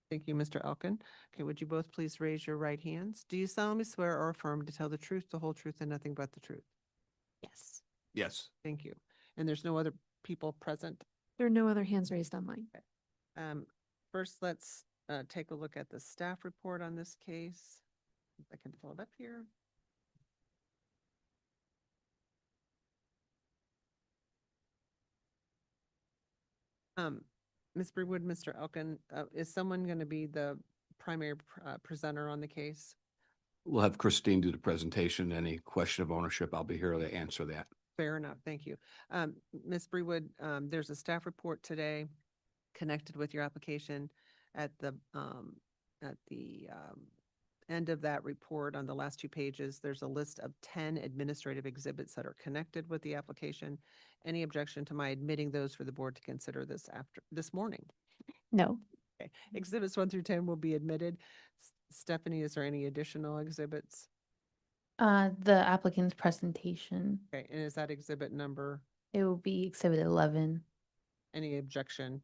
Thank you, Mr. Elkin. Okay, would you both please raise your right hands? Do you solemnly swear or affirm to tell the truth, the whole truth, and nothing but the truth? Yes. Yes. Thank you. And there's no other people present? There are no other hands raised online. First, let's take a look at the staff report on this case. If I can pull it up here. Ms. Brewood, Mr. Elkin, is someone going to be the primary presenter on the case? We'll have Christine do the presentation. Any question of ownership, I'll be here to answer that. Fair enough. Thank you. Ms. Brewood, there's a staff report today connected with your application. At the end of that report, on the last 2 pages, there's a list of 10 administrative exhibits that are connected with the application. Any objection to my admitting those for the board to consider this morning? No. Okay. Exhibits 1 through 10 will be admitted. Stephanie, is there any additional exhibits? The applicant's presentation. Okay, and is that exhibit number? It will be exhibit 11. Any objection?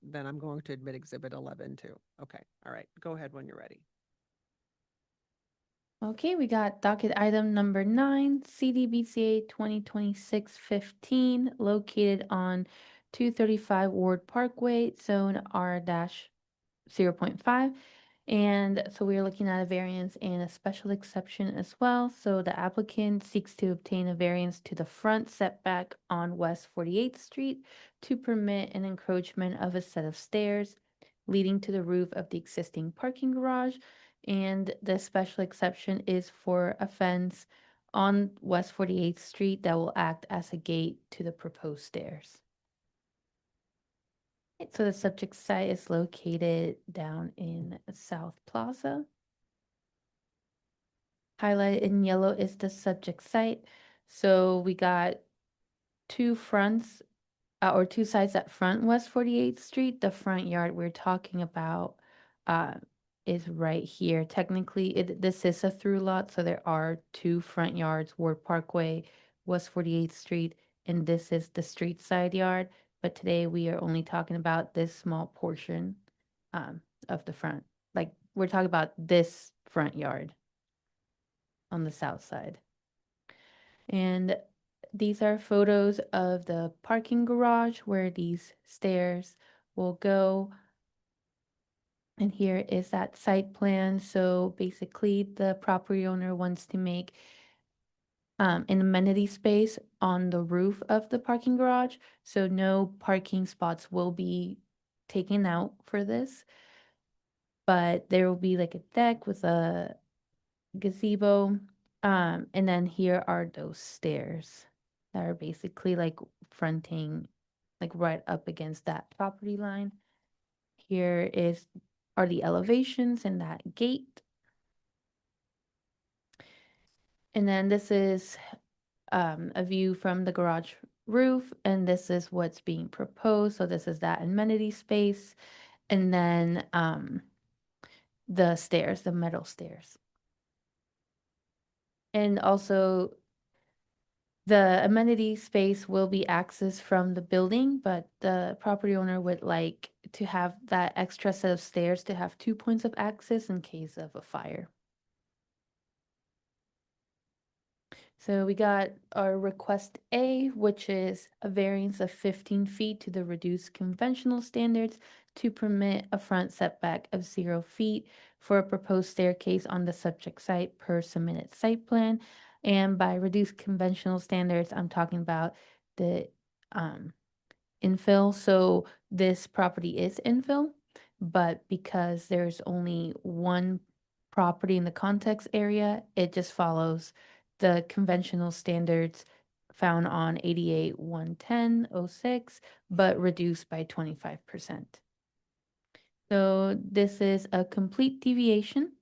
Then I'm going to admit exhibit 11 too. Okay, all right, go ahead when you're ready. Okay, we got docket item number 9, CD-BZA 2026-15, located on 235 Ward Parkway, zone R-0.5. And so we are looking at a variance and a special exception as well. So the applicant seeks to obtain a variance to the front setback on West 48th Street to permit an encroachment of a set of stairs leading to the roof of the existing parking garage. And the special exception is for a fence on West 48th Street that will act as a gate to the proposed stairs. So the subject site is located down in South Plaza. Highlighted in yellow is the subject site. So we got 2 fronts or 2 sides that front West 48th Street. The front yard we're talking about is right here. Technically, this is a through lot, so there are 2 front yards, Ward Parkway, West 48th Street, and this is the street side yard. But today we are only talking about this small portion of the front. Like, we're talking about this front yard on the south side. And these are photos of the parking garage where these stairs will go. And here is that site plan. So basically the property owner wants to make an amenity space on the roof of the parking garage. So no parking spots will be taken out for this. But there will be like a deck with a gazebo. And then here are those stairs that are basically like fronting like right up against that property line. Here are the elevations and that gate. And then this is a view from the garage roof, and this is what's being proposed. So this is that amenity space, and then the stairs, the metal stairs. And also the amenity space will be accessed from the building, but the property owner would like to have that extra set of stairs to have 2 points of access in case of a fire. So we got our request A, which is a variance of 15 feet to the reduced conventional standards to permit a front setback of 0 feet for a proposed staircase on the subject site per submitted site plan. And by reduced conventional standards, I'm talking about the infill. So this property is infill, but because there's only one property in the context area, it just follows the conventional standards found on 88-110-06, but reduced by 25%. So this is a complete deviation.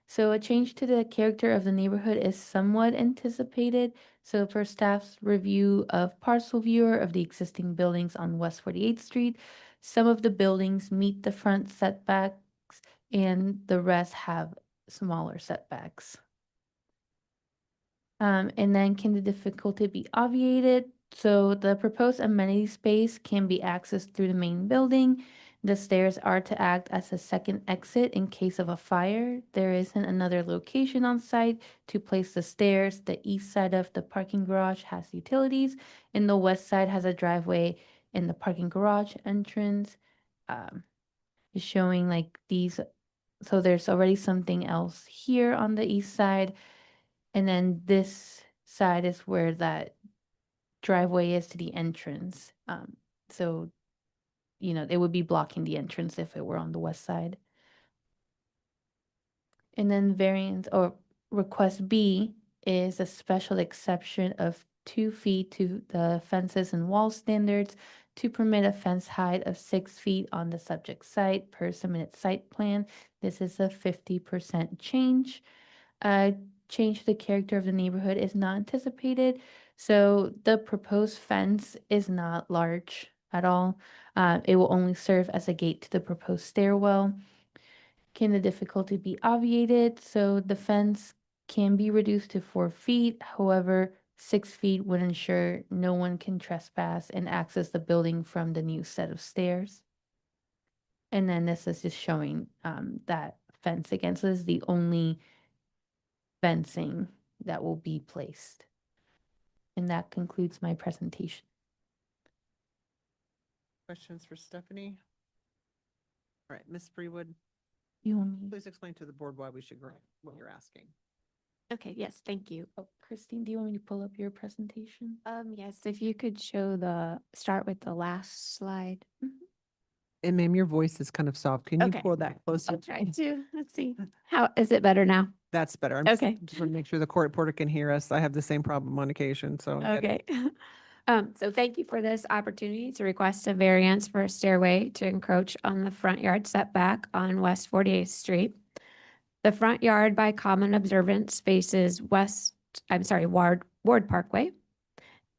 So a change to the character of the neighborhood is somewhat anticipated. So per staff's review of parcel viewer of the existing buildings on West 48th Street, some of the buildings meet the front setbacks and the rest have smaller setbacks. And then can the difficulty be obviated? So the proposed amenity space can be accessed through the main building. The stairs are to act as a second exit in case of a fire. There isn't another location on site to place the stairs. The east side of the parking garage has utilities, and the west side has a driveway and the parking garage entrance. Is showing like these. So there's already something else here on the east side. And then this side is where that driveway is to the entrance. So, it would be blocking the entrance if it were on the west side. And then variance or request B is a special exception of 2 feet to the fences and wall standards to permit a fence height of 6 feet on the subject site per submitted site plan. This is a 50% change. Change to the character of the neighborhood is not anticipated. So the proposed fence is not large at all. It will only serve as a gate to the proposed stairwell. Can the difficulty be obviated? So the fence can be reduced to 4 feet. However, 6 feet would ensure no one can trespass and access the building from the new set of stairs. And then this is just showing that fence again. So this is the only fencing that will be placed. And that concludes my presentation. Questions for Stephanie? All right, Ms. Freewood, You want me? please explain to the board why we should grant what you're asking. Okay, yes, thank you. Oh, Christine, do you want me to pull up your presentation? Yes, if you could start with the last slide. And ma'am, your voice is kind of soft. Can you Okay. pull that closer? I'll try to. Let's see. How is it better now? That's better. I'm Okay. just want to make sure the court reporter can hear us. I have the same problem on occasion, so. Okay. So thank you for this opportunity to request a variance for a stairway to encroach on the front yard setback on West 48th Street. The front yard by common observance faces Ward Parkway.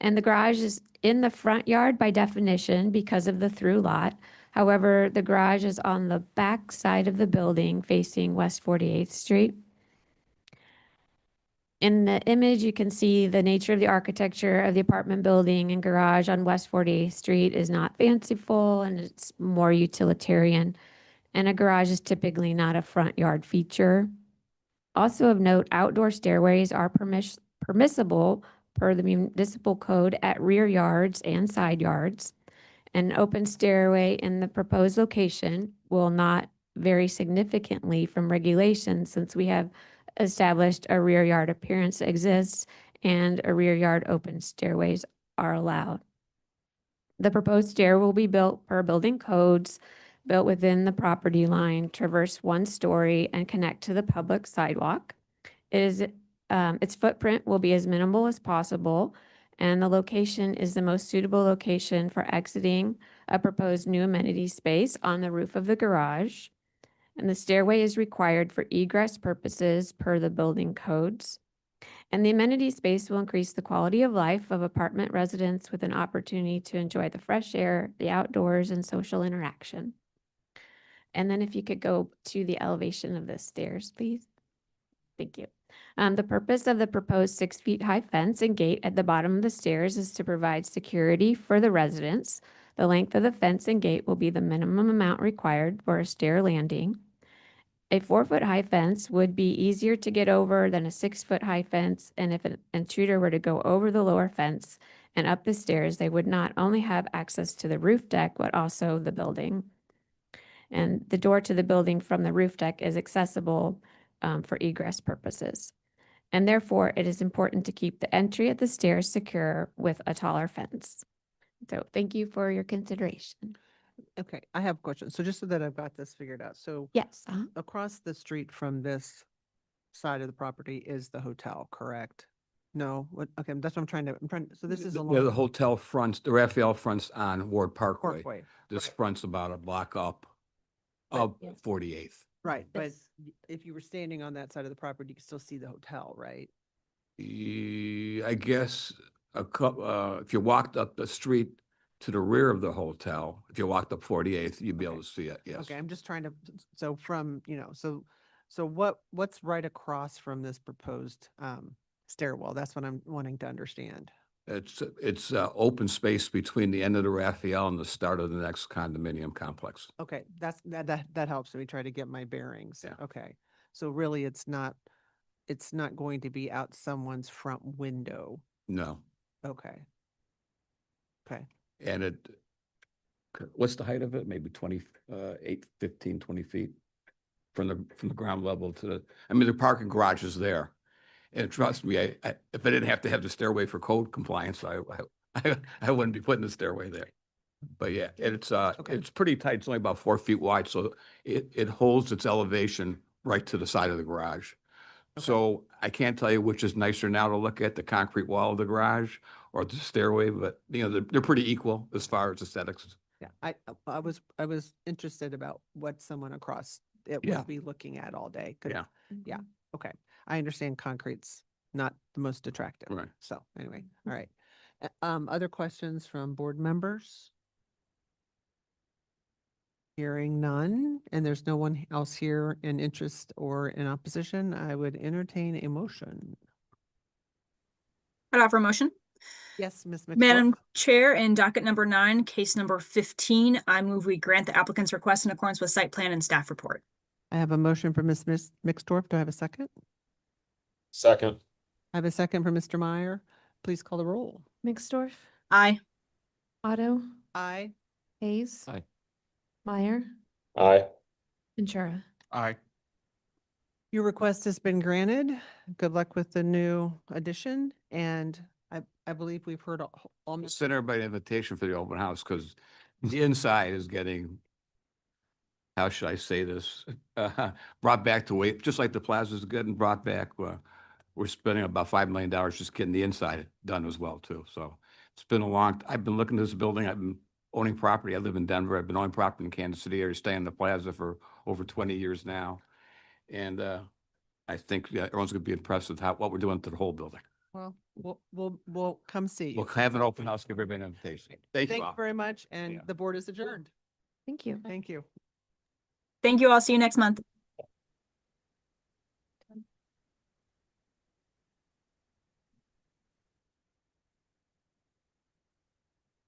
And the garage is in the front yard by definition because of the through lot. However, the garage is on the back side of the building facing West 48th Street. In the image, you can see the nature of the architecture of the apartment building and garage on West 48th Street is not fanciful and it's more utilitarian. And a garage is typically not a front yard feature. Also of note, outdoor stairways are permissible per the municipal code at rear yards and side yards. An open stairway in the proposed location will not vary significantly from regulations since we have established a rear yard appearance exists and a rear yard open stairways are allowed. The proposed stair will be built per building codes, built within the property line, traverse 1 story, and connect to the public sidewalk. Its footprint will be as minimal as possible, and the location is the most suitable location for exiting a proposed new amenity space on the roof of the garage. And the stairway is required for egress purposes per the building codes. And the amenity space will increase the quality of life of apartment residents with an opportunity to enjoy the fresh air, the outdoors, and social interaction. And then if you could go to the elevation of the stairs, please. Thank you. The purpose of the proposed 6 feet high fence and gate at the bottom of the stairs is to provide security for the residents. The length of the fence and gate will be the minimum amount required for a stair landing. A 4-foot high fence would be easier to get over than a 6-foot high fence, and if an intruder were to go over the lower fence and up the stairs, they would not only have access to the roof deck, but also the building. And the door to the building from the roof deck is accessible for egress purposes. And therefore, it is important to keep the entry at the stairs secure with a taller fence. So thank you for your consideration. Okay, I have questions. So just so that I've got this figured out. So Yes. across the street from this side of the property is the hotel, correct? No, what, okay, that's what so this is The along hotel fronts, the Raphael fronts on Ward Parkway. Parkway. This front's about a block up Right. of 48th. Right, but It's- if you were standing on that side of the property, you could still see the hotel, right? I guess if you walked up the street to the rear of the hotel, if you walked up 48th, you'd be able to see it, yes. Okay, I'm just trying to, so from, so what's right across from this proposed stairwell? That's what I'm wanting to understand. It's open space between the end of the Raphael and the start of the next condominium complex. Okay, that helps me try to get my bearings. Yeah. Okay, so really it's not going to be out someone's front window. No. Okay. Okay. And what's the height of it? Maybe 15, 20 feet from the ground level to the parking garage is there. And trust me, if I didn't have to have the stairway for code compliance, I wouldn't be putting the stairway there. But yeah, it's pretty tight. It's only about 4 feet wide, so it holds its elevation right to the side of the garage. So I can't tell you which is nicer now to look at, the concrete wall of the garage or the stairway, but they're pretty equal as far as aesthetics. Yeah, I was interested about what someone across it Yeah. would be looking at all day. Yeah. Yeah, okay. I understand concrete's not the most attractive. Right. So anyway, all right. Other questions from board members? Hearing none, and there's no one else here in interest or in opposition, I would entertain a motion. I'd offer a motion. Yes, Ms. Madam McSorley? Chair, in docket number 9, case number 15, I move we grant the applicant's request in accordance with site plan and staff report. I have a motion for Ms. Mixdorf. Do I have a second? Second. I have a second for Mr. Meyer. Please call the roll. Mixdorf, Aye. Otto, Aye. Hayes, Aye. Meyer, Aye. Ventura. Aye. Your request has been granted. Good luck with the new addition, and I believe we've heard all. Send everybody an invitation for the open house because the inside is getting, how should I say this? Brought back to weight, just like the plaza is good and brought back. We're spending about $5 million just getting the inside done as well too. So it's been I've been looking at this building. I've been owning property. I live in Denver. I've been owning property in Kansas City area, staying in the plaza for over 20 years now. And I think everyone's gonna be impressed with what we're doing to the whole building. Well, we'll come see you. We'll have an open house, give everybody an invitation. Thank you Thank you all. very much, and Yeah. the board is adjourned. Thank you. Thank you. Thank you all. See you next month.